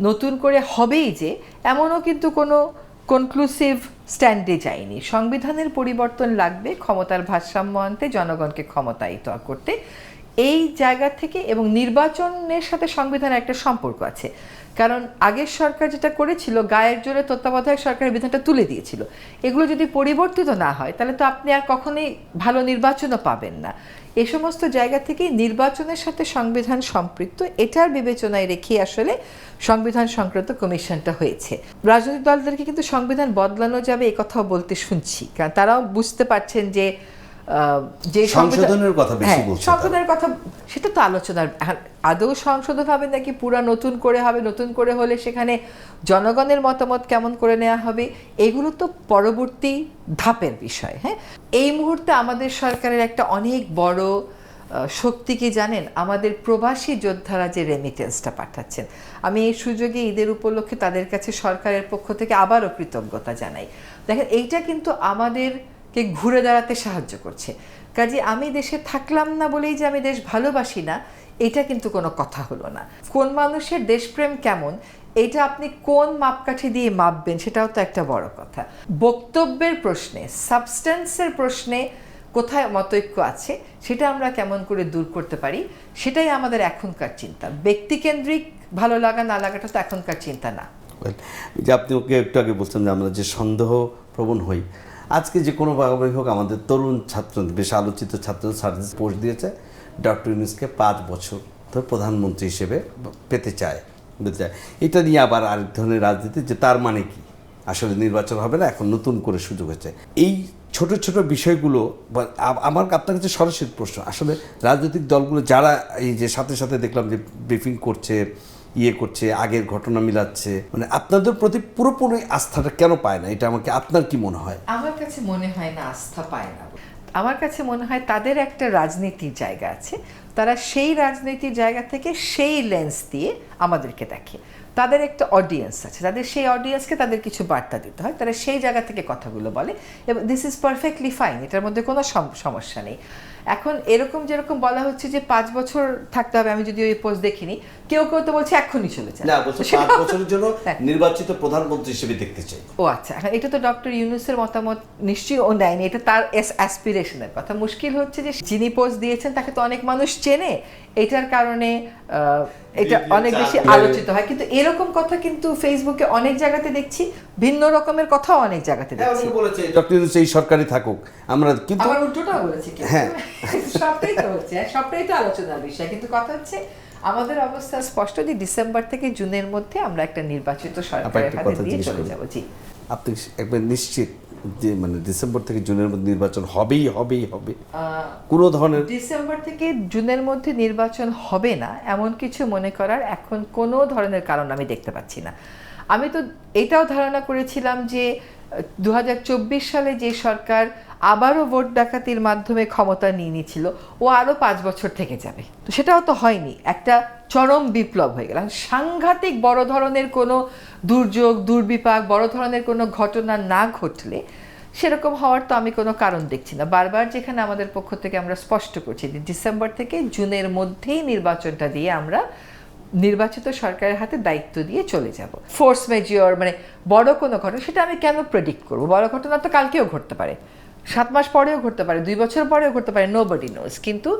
নতুন করে হবেই যে এমনও কিন্তু কোনো কনক্লুসিভ স্ট্যান্ডে যায়নি। সংবিধানের পরিবর্তন লাগবে ক্ষমতার ভারসাম্য আনতে, জনগণকে ক্ষমতায়িত করতে। এই জায়গা থেকে, এবং নির্বাচনের সাথে সংবিধানের একটা সম্পর্ক আছে, কারণ আগের সরকার যেটা করেছিল গায়ের জোরে তত্ত্বাবধায়ক সরকারের বিধানটা তুলে দিয়েছিল। এগুলো যদি পরিবর্তিত না হয় তাহলে তো আপনি আর কখনোই ভালো নির্বাচনও পাবেন না। এই সমস্ত জায়গা থেকেই নির্বাচনের সাথে সংবিধান সম্পৃক্ত, এটার বিবেচনায় রেখে আসলে সংবিধান সংক্রান্ত কমিশনটা হয়েছে। রাজনৈতিক দলদেরকে কিন্তু সংবিধান বদলানো যাবে এই কথাও বলতে শুনছি, কারণ তারাও বুঝতে পারছেন যে যে সংশোধনের কথা বেশি বলছে, সংশোধনের কথা, সেটা তো আলোচনার। আদৌ সংশোধন হবে নাকি পুরা নতুন করে হবে, নতুন করে হলে সেখানে জনগণের মতামত কেমন করে নেওয়া হবে, এগুলো তো পরবর্তী ধাপের বিষয়। হ্যাঁ, এই মুহূর্তে আমাদের সরকারের একটা অনেক বড় শক্তি কি জানেন? আমাদের প্রবাসী যোদ্ধারা যে রেমিটেন্সটা পাঠাচ্ছেন। আমি এই সুযোগে ঈদের উপলক্ষে তাদের কাছে সরকারের পক্ষ থেকে আবারও কৃতজ্ঞতা জানাই। দেখেন, এইটা কিন্তু আমাদেরকে ঘুরে দাঁড়াতে সাহায্য করছে। কাজে আমি দেশে থাকলাম না বলেই যে আমি দেশ ভালোবাসি না, এটা কিন্তু কোনো কথা হলো না। কোন মানুষের দেশপ্রেম কেমন, এটা আপনি কোন মাপকাঠি দিয়ে মাপবেন, সেটাও তো একটা বড় কথা। বক্তব্যের প্রশ্নে, সাবস্টেন্সের প্রশ্নে কোথায় মতৈক্য আছে সেটা আমরা কেমন করে দূর করতে পারি, সেটাই আমাদের এখনকার চিন্তা। ব্যক্তিকেন্দ্রিক ভালো লাগা না লাগাটা তো এখনকার চিন্তা না। যে আপনি ওকে একটু আগে বলছেন যে আমরা যে সন্দেহ প্রবণ হই, আজকে যে কোনো ভাবে হোক আমাদের তরুণ ছাত্র, বেশ আলোচিত ছাত্র সার্ভিস পোস্ট দিয়েছে ডক্টর ইউনূসকে 5 বছর ধরে প্রধানমন্ত্রী হিসেবে পেতে চায়। এটা নিয়ে আবার আরেক ধরনের রাজনীতি, যে তার মানে কি আসলে নির্বাচন হবে না, এখন নতুন করে সুযোগ হয়েছে। এই ছোট ছোট বিষয়গুলো আমার আপনার কাছে সরাসরি প্রশ্ন, আসলে রাজনৈতিক দলগুলো যারা এই যে সাথে সাথে দেখলাম যে ব্রিফিং করছে, করছে, আগের ঘটনা মিলাচ্ছে, মানে আপনাদের প্রতি পুরোপুরি আস্থাটা কেন পায় না? এটা আমাকে, আপনার কি মনে হয়? আমার কাছে মনে হয় না আস্থা পায় না। আমার কাছে মনে হয় তাদের একটা রাজনীতির জায়গা আছে, তারা সেই রাজনীতির জায়গা থেকে সেই লেন্স দিয়ে আমাদেরকে দেখে। তাদের একটা অডিয়েন্স আছে, তাদের সেই অডিয়েন্সকে তাদের কিছু বার্তা দিতে হয়, তারা সেই জায়গা থেকে কথাগুলো বলে, এবং দিস ইজ পারফেক্টলি ফাইন, এটার মধ্যে কোনো সমস্যা নেই। এখন এরকম যেরকম বলা হচ্ছে যে 5 বছর থাকতে হবে, আমি যদি ওই পোস্ট দেখিনি, কেউ কেউ তো বলছে এক্ষুনি চলে যায়, না বলছে 5 বছরের জন্য নির্বাচিত প্রধানমন্ত্রী হিসেবে দেখতে চাই। ও আচ্ছা, এখন এটা তো ডক্টর ইউনূসের মতামত নিশ্চয়ই ও নেয়নি, এটা তার অ্যাসপিরেশনের কথা। মুশকিল হচ্ছে যে যিনি পোস্ট দিয়েছেন তাকে তো অনেক মানুষ চেনে, এটার কারণে এটা অনেক বেশি আলোচিত হয়। কিন্তু এরকম কথা কিন্তু ফেসবুকে অনেক জায়গাতে দেখছি, ভিন্ন রকমের কথাও অনেক জায়গাতে দেখছি। বলেছে ডক্টর ইউনূস এই সরকারই থাকুক, আমরা কিন্তু আবার উল্টোটাও বলেছি কিন্তু। হ্যাঁ। সবটাই তো হচ্ছে, সবটাই তো আলোচনার বিষয়, কিন্তু কথা হচ্ছে আমাদের অবস্থা স্পষ্ট যে ডিসেম্বর থেকে জুনের মধ্যে আমরা একটা নির্বাচিত সরকারের হাতে দিয়ে চলে যাব। জি, আপনি একবার নিশ্চিত যে মানে ডিসেম্বর থেকে জুনের মধ্যে নির্বাচন হবেই হবে? কোনো ধরনের ডিসেম্বর থেকে জুনের মধ্যে নির্বাচন হবে না এমন কিছু মনে করার এখন কোনো ধরনের কারণ আমি দেখতে পাচ্ছি না। আমি তো এটাও ধারণা করেছিলাম যে 2024 সালে যে সরকার আবারও ভোট ডাকাতির মাধ্যমে ক্ষমতা নিয়ে নিয়েছিল ও আরও 5 বছর থেকে যাবে, তো সেটাও তো হয়নি। একটা চরম বিপ্লব হয়ে গেল। সাংঘাতিক বড় ধরনের কোনো দুর্যোগ দুর্বিপাক, বড় ধরনের কোনো ঘটনা না ঘটলে সেরকম হওয়ার তো আমি কোনো কারণ দেখছি না। বারবার যেখানে আমাদের পক্ষ থেকে আমরা স্পষ্ট করছি যে ডিসেম্বর থেকে জুনের মধ্যেই নির্বাচনটা দিয়ে আমরা নির্বাচিত সরকারের হাতে দায়িত্ব দিয়ে চলে যাব। ফোর্স মেজিওর মানে বড় কোনো ঘটনা, সেটা আমি কেন প্রেডিক্ট করব? বড় ঘটনা তো কালকেও ঘটতে পারে, 7 মাস পরেও ঘটতে পারে, 2 বছর পরেও ঘটতে পারে, নোবডি নোজ। কিন্তু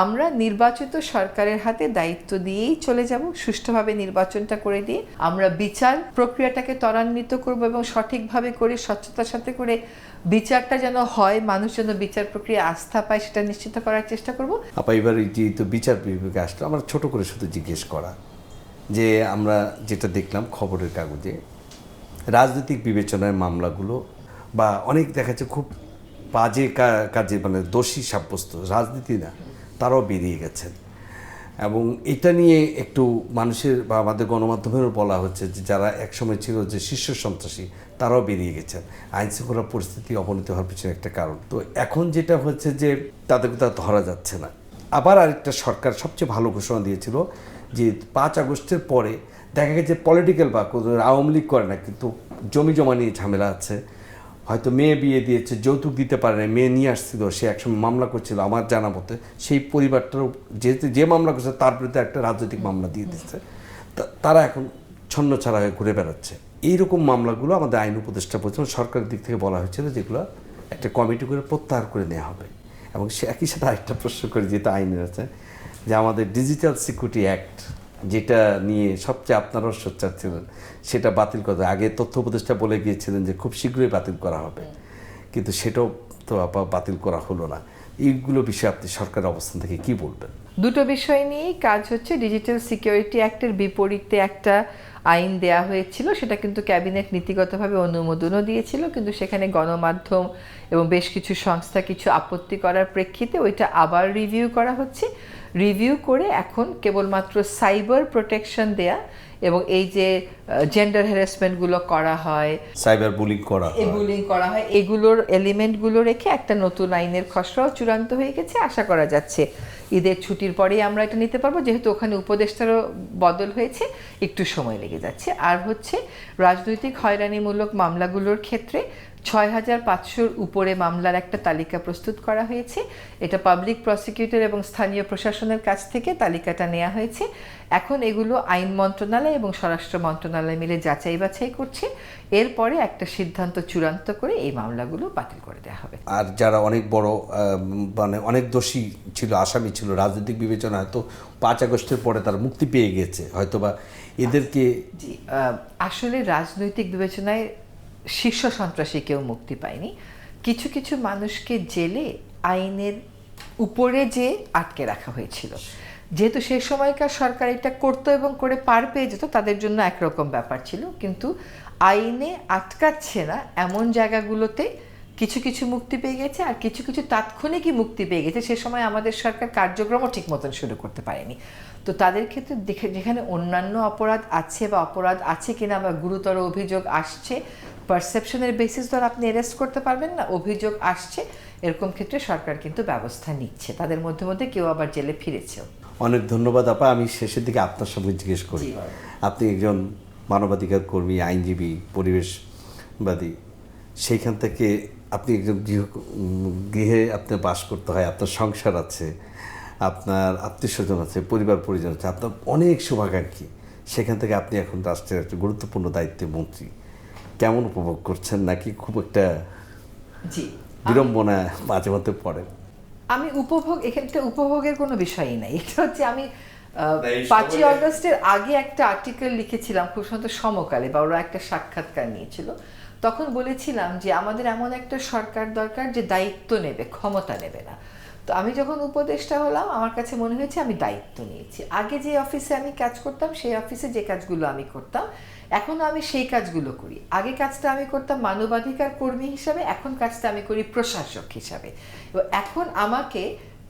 আমরা নির্বাচিত সরকারের হাতে দায়িত্ব দিয়েই চলে যাব, সুষ্ঠুভাবে নির্বাচনটা করে দিয়ে আমরা বিচার প্রক্রিয়াটাকে ত্বরান্বিত করব এবং সঠিকভাবে করে স্বচ্ছতার সাথে করে বিচারটা যেন হয়, মানুষ যেন বিচার প্রক্রিয়া আস্থা পায়, সেটা নিশ্চিত করার চেষ্টা করব। আপা এবার যেহেতু বিচার বিভাগে আসলো, আমার ছোট করে শুধু জিজ্ঞেস করা যে আমরা যেটা দেখলাম খবরের কাগজে রাজনৈতিক বিবেচনায় মামলাগুলো বা অনেক দেখা যাচ্ছে খুব বাজে কাজে মানে দোষী সাব্যস্ত রাজনীতি না তারাও বেরিয়ে গেছেন, এবং এটা নিয়ে একটু মানুষের বা আমাদের গণমাধ্যমেরও বলা হচ্ছে যে যারা একসময় ছিল যে শীর্ষ সন্ত্রাসী তারাও বেরিয়ে গেছেন। আইন শৃঙ্খলা পরিস্থিতি অবনতি হওয়ার পিছনে একটা কারণ। তো এখন যেটা হচ্ছে যে তাদেরকে তা ধরা যাচ্ছে না। আবার আরেকটা সরকার সবচেয়ে ভালো ঘোষণা দিয়েছিল যে 5 আগস্টের পরে দেখা গেছে পলিটিক্যাল বা আওয়ামী লীগ করে না, কিন্তু জমি জমা নিয়ে ঝামেলা আছে, হয়তো মেয়ে বিয়ে দিয়েছে, যৌতুক দিতে পারে না, মেয়ে নিয়ে আসছিল, সে একসময় মামলা করছিল আমার জানা মতে, সেই পরিবারটারও যেহেতু যে মামলা করছে তার বিরুদ্ধে একটা রাজনৈতিক মামলা দিয়ে দিচ্ছে, তারা এখন ছন্নছাড়া হয়ে ঘুরে বেড়াচ্ছে। এইরকম মামলাগুলো আমাদের আইন উপদেষ্টা বলছেন, সরকারের দিক থেকে বলা হয়েছিল যেগুলো একটা কমিটি করে প্রত্যাহার করে নেওয়া হবে। এবং সে একই সাথে আরেকটা প্রশ্ন করে যেটা আইনের আছে যে আমাদের ডিজিটাল সিকিউরিটি অ্যাক্ট যেটা নিয়ে সবচেয়ে আপনারাও সোচ্চার ছিলেন সেটা বাতিল করা, আগে তথ্য উপদেষ্টা বলে গিয়েছিলেন যে খুব শীঘ্রই বাতিল করা হবে, কিন্তু সেটাও তো বাতিল করা হলো না। এইগুলো বিষয়ে আপনি সরকারের অবস্থান থেকে কি বলবেন? দুটো বিষয় নিয়েই কাজ হচ্ছে। ডিজিটাল সিকিউরিটি অ্যাক্টের বিপরীতে একটা আইন দেয়া হয়েছিল, সেটা কিন্তু ক্যাবিনেট নীতিগতভাবে অনুমোদনও দিয়েছিল, কিন্তু সেখানে গণমাধ্যম এবং বেশ কিছু সংস্থা কিছু আপত্তি করার প্রেক্ষিতে ওইটা আবার রিভিউ করা হচ্ছে। রিভিউ করে এখন কেবলমাত্র সাইবার প্রোটেকশন দেয়া এবং এই যে জেন্ডার হ্যারাসমেন্টগুলো করা হয়, সাইবার বুলিং করা হয়, এগুলোর এলিমেন্টগুলো রেখে একটা নতুন আইনের খসড়াও চূড়ান্ত হয়ে গেছে। আশা করা যাচ্ছে ঈদের ছুটির পরেই আমরা এটা নিতে পারবো, যেহেতু ওখানে উপদেষ্টারও বদল হয়েছে, একটু সময় লেগে যাচ্ছে। আর হচ্ছে রাজনৈতিক হয়রানিমূলক মামলাগুলোর ক্ষেত্রে 6500-র উপরে মামলার একটা তালিকা প্রস্তুত করা হয়েছে। এটা পাবলিক প্রসিকিউটর এবং স্থানীয় প্রশাসনের কাছ থেকে তালিকাটা নেওয়া হয়েছে। এখন এগুলো আইন মন্ত্রণালয় এবং স্বরাষ্ট্র মন্ত্রণালয় মিলে যাচাই বাছাই করছে। এরপরে একটা সিদ্ধান্ত চূড়ান্ত করে এই মামলাগুলো বাতিল করে দেওয়া হবে। আর যারা অনেক বড় মানে অনেক দোষী ছিল, আসামি ছিল, রাজনৈতিক বিবেচনা হয়তো 5 আগস্টের পরে তারা মুক্তি পেয়ে গেছে, হয়তোবা এদেরকে আসলে রাজনৈতিক বিবেচনায় শীর্ষ সন্ত্রাসী কেউ মুক্তি পায়নি। কিছু কিছু মানুষকে জেলে আইনের উপরে যে আটকে রাখা হয়েছিল, যেহেতু সেই সময়কার সরকার এটা করতো এবং করে পার পেয়ে যেত, তাদের জন্য একরকম ব্যাপার ছিল। কিন্তু আইনে আটকাচ্ছে না এমন জায়গাগুলোতে কিছু কিছু মুক্তি পেয়ে গেছে, আর কিছু কিছু তাৎক্ষণিকই মুক্তি পেয়ে গেছে। সে সময় আমাদের সরকার কার্যক্রমও ঠিক মতন শুরু করতে পারেনি। তো তাদের ক্ষেত্রে যেখানে অন্যান্য অপরাধ আছে বা অপরাধ আছে কিনা বা গুরুতর অভিযোগ আসছে, পারসেপশনের বেসিস ধর আপনি অ্যারেস্ট করতে পারবেন না, অভিযোগ আসছে, এরকম ক্ষেত্রে সরকার কিন্তু ব্যবস্থা নিচ্ছে। তাদের মধ্যে মধ্যে কেউ আবার জেলে ফিরেছেও। অনেক ধন্যবাদ আপা। আমি শেষের দিকে আপনার সঙ্গে জিজ্ঞেস করি, আপনি একজন মানবাধিকার কর্মী, আইনজীবী, পরিবেশবাদী, সেইখান থেকে আপনি একজন গৃহে আপনার বাস করতে হয়, আপনার সংসার আছে, আপনার আত্মীয় স্বজন আছে, পরিবার পরিজন আছে, আপনার অনেক শুভাকাঙ্ক্ষী, সেখান থেকে আপনি এখন রাষ্ট্রের একটা গুরুত্বপূর্ণ দায়িত্বের মন্ত্রী, কেমন উপভোগ করছেন? নাকি খুব একটা বিড়ম্বনা মাঝে মধ্যে পড়ে? আমি এখানে উপভোগের কোনো বিষয়ই নাই। এটা হচ্ছে আমি এই 5ই সময়ে- অগস্টের আগে একটা আর্টিকেল লিখেছিলাম খুব সম্ভবত সমকালে, বা ওরা একটা সাক্ষাৎকার নিয়েছিল। তখন বলেছিলাম যে আমাদের এমন একটা সরকার দরকার যে দায়িত্ব নেবে, ক্ষমতা নেবে না। তো আমি যখন উপদেষ্টা হলাম আমার কাছে মনে হয়েছে আমি দায়িত্ব নিয়েছি। আগে যে অফিসে আমি কাজ করতাম সেই অফিসে যে কাজগুলো আমি করতাম এখন আমি সেই কাজগুলো করি। আগে কাজটা আমি করতাম মানবাধিকার কর্মী হিসাবে, এখন কাজটা আমি করি প্রশাসক হিসাবে। এবং এখন আমাকে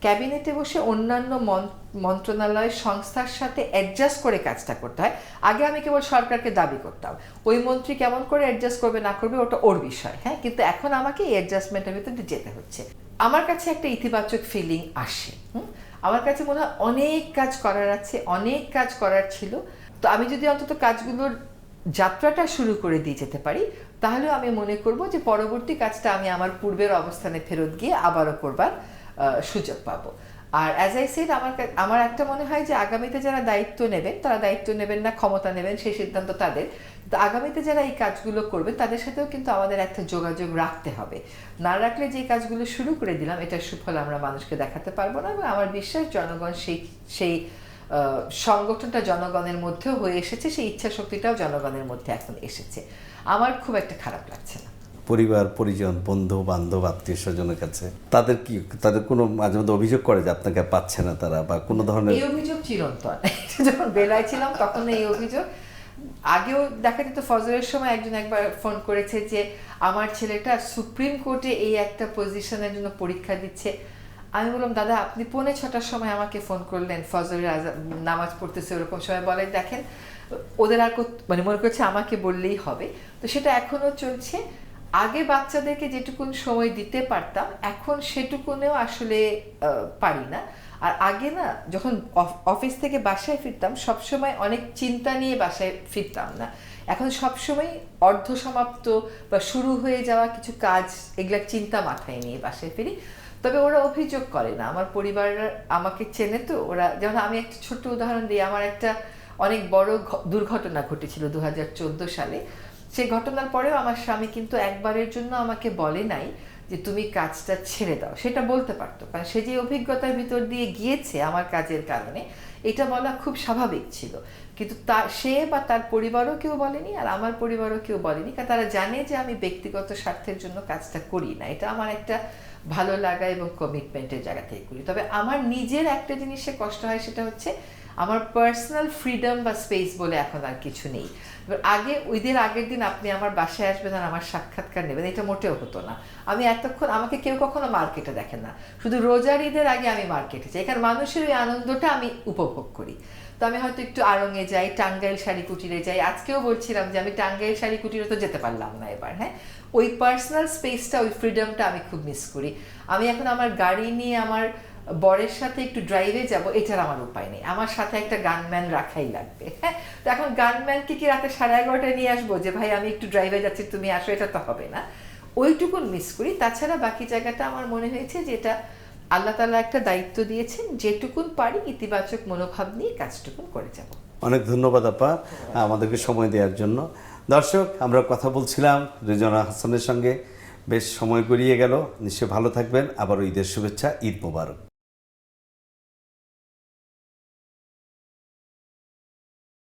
ক্যাবিনেটে বসে অন্যান্য মন্ত্রণালয় সংস্থার সাথে অ্যাডজাস্ট করে কাজটা করতে হয়। আগে আমি কেবল সরকারকে দাবি করতাম, ওই মন্ত্রী কেমন করে অ্যাডজাস্ট করবে না করবে ওটা ওর বিষয়, হ্যাঁ, কিন্তু এখন আমাকে এই অ্যাডজাস্টমেন্টের ভিতরে যেতে হচ্ছে। আমার কাছে একটা ইতিবাচক ফিলিং আসে। আমার কাছে মনে হয় অনেক কাজ করার আছে, অনেক কাজ করার ছিল। তো আমি যদি অন্তত কাজগুলোর যাত্রাটা শুরু করে দিয়ে যেতে পারি তাহলেও আমি মনে করব যে পরবর্তী কাজটা আমি আমার পূর্বের অবস্থানে ফেরত গিয়ে আবারও করবার সুযোগ পাবো। আর অ্যাজ আই সেড আমার একটা মনে হয় যে আগামীতে যারা দায়িত্ব নেবেন তারা দায়িত্ব নেবেন না ক্ষমতা নেবেন সেই সিদ্ধান্ত তাদের, কিন্তু আগামীতে যারা এই কাজগুলো করবে তাদের সাথেও কিন্তু আমাদের একটা যোগাযোগ রাখতে হবে। না রাখলে যে কাজগুলো শুরু করে দিলাম এটার সুফল আমরা মানুষকে দেখাতে পারবো না। এবং আমার বিশ্বাস জনগণ সেই সংগঠনটা জনগণের মধ্যেও হয়ে এসেছে, সেই ইচ্ছা শক্তিটাও জনগণের মধ্যে এখন এসেছে। আমার খুব একটা খারাপ লাগছে না। পরিবার পরিজন বন্ধু বান্ধব আত্মীয় স্বজনের কাছে তাদের কোনো মাঝে মধ্যে অভিযোগ করে যে আপনাকে আর পাচ্ছে না তারা, বা কোনো ধরনের? এই অভিযোগ চিরন্তন। যখন বেলায় ছিলাম তখন এই অভিযোগ, আগেও দেখা যেত ফজরের সময় একবার ফোন করেছে যে আমার ছেলেটা সুপ্রিম কোর্টে এই একটা পজিশনের জন্য পরীক্ষা দিচ্ছে। আমি বললাম দাদা আপনি 5:45টার সময় আমাকে ফোন করলেন, ফজরের নামাজ পড়তেছে ওরকম সময়, বলে দেখেন ওদের আর মানে মনে করছে আমাকে বললেই হবে। তো সেটা এখনো চলছে। আগে বাচ্চাদেরকে যেটুকুন সময় দিতে পারতাম এখন সেটুকুনেও আসলে পারি না। আর আগে না যখন অফিস থেকে বাসায় ফিরতাম সবসময় অনেক চিন্তা নিয়ে বাসায় ফিরতাম না, এখন সবসময় অর্ধসমাপ্ত বা শুরু হয়ে যাওয়া কিছু কাজ এগুলা চিন্তা মাথায় নিয়ে বাসায় ফিরি। তবে ওরা অভিযোগ করে না, আমার পরিবার আমাকে চেনে তো ওরা। যেমন আমি একটা ছোট্ট উদাহরণ দিই, আমার একটা অনেক বড় দুর্ঘটনা ঘটেছিল 2014 সালে। সেই ঘটনার পরেও আমার স্বামী কিন্তু একবারের জন্য আমাকে বলে নাই যে তুমি কাজটা ছেড়ে দাও। সেটা বলতে পারতো, কারণ সে যে অভিজ্ঞতার ভিতর দিয়ে গিয়েছে আমার কাজের কারণে, এটা বলা খুব স্বাভাবিক ছিল। কিন্তু সে বা তার পরিবারও কেউ বলেনি, আর আমার পরিবারও কেউ বলেনি, কারণ তারা জানে যে আমি ব্যক্তিগত স্বার্থের জন্য কাজটা করি না, এটা আমার একটা ভালো লাগা এবং কমিটমেন্টের জায়গা থেকে করি। তবে আমার নিজের একটা জিনিসে কষ্ট হয়, সেটা হচ্ছে আমার পার্সোনাল ফ্রিডম বা স্পেস বলে এখন আর কিছু নেই। আগে ঈদের আগের দিন আপনি আমার বাসায় আসবেন আর আমার সাক্ষাৎকার নেবেন, এটা মোটেও হতো না। আমি এতক্ষণ আমাকে কেউ কখনো মার্কেটে দেখেন না, শুধু রোজার ঈদের আগে আমি মার্কেটে যাই, কারণ মানুষের ওই আনন্দটা আমি উপভোগ করি। তো আমি হয়তো একটু আড়ংয়ে যাই, টাঙ্গাইল শাড়ি কুটিরে যাই। আজকেও বলছিলাম যে আমি টাঙ্গাইল শাড়ি কুটিরে তো যেতে পারলাম না এবার, হ্যাঁ। ওই পার্সোনাল স্পেসটা, ওই ফ্রিডমটা আমি খুব মিস করি। আমি এখন আমার গাড়ি নিয়ে আমার বরের সাথে একটু ড্রাইভে যাব, এটার আমার উপায় নেই, আমার সাথে একটা গানম্যান রাখাই লাগবে, হ্যাঁ। তো এখন গানম্যানকে কি রাতে 11:30টায় নিয়ে আসবো যে ভাই আমি একটু ড্রাইভে যাচ্ছি তুমি আসো, এটা তো হবে না। ওইটুকুন মিস করি। তাছাড়া বাকি জায়গাটা আমার মনে হয়েছে যে এটা আল্লাহ তাআলা একটা দায়িত্ব দিয়েছেন, যেটুকুন পারি ইতিবাচক মনোভাব নিয়ে কাজটুকুন করে যাব। অনেক ধন্যবাদ আপা আমাদেরকে সময় দেওয়ার জন্য। দর্শক, আমরা কথা বলছিলাম রেজওয়ানা হাসানের সঙ্গে, বেশ সময় গড়িয়ে গেল। নিশ্চয়ই ভালো থাকবেন। আবারও ঈদের শুভেচ্ছা, ঈদ মোবারক।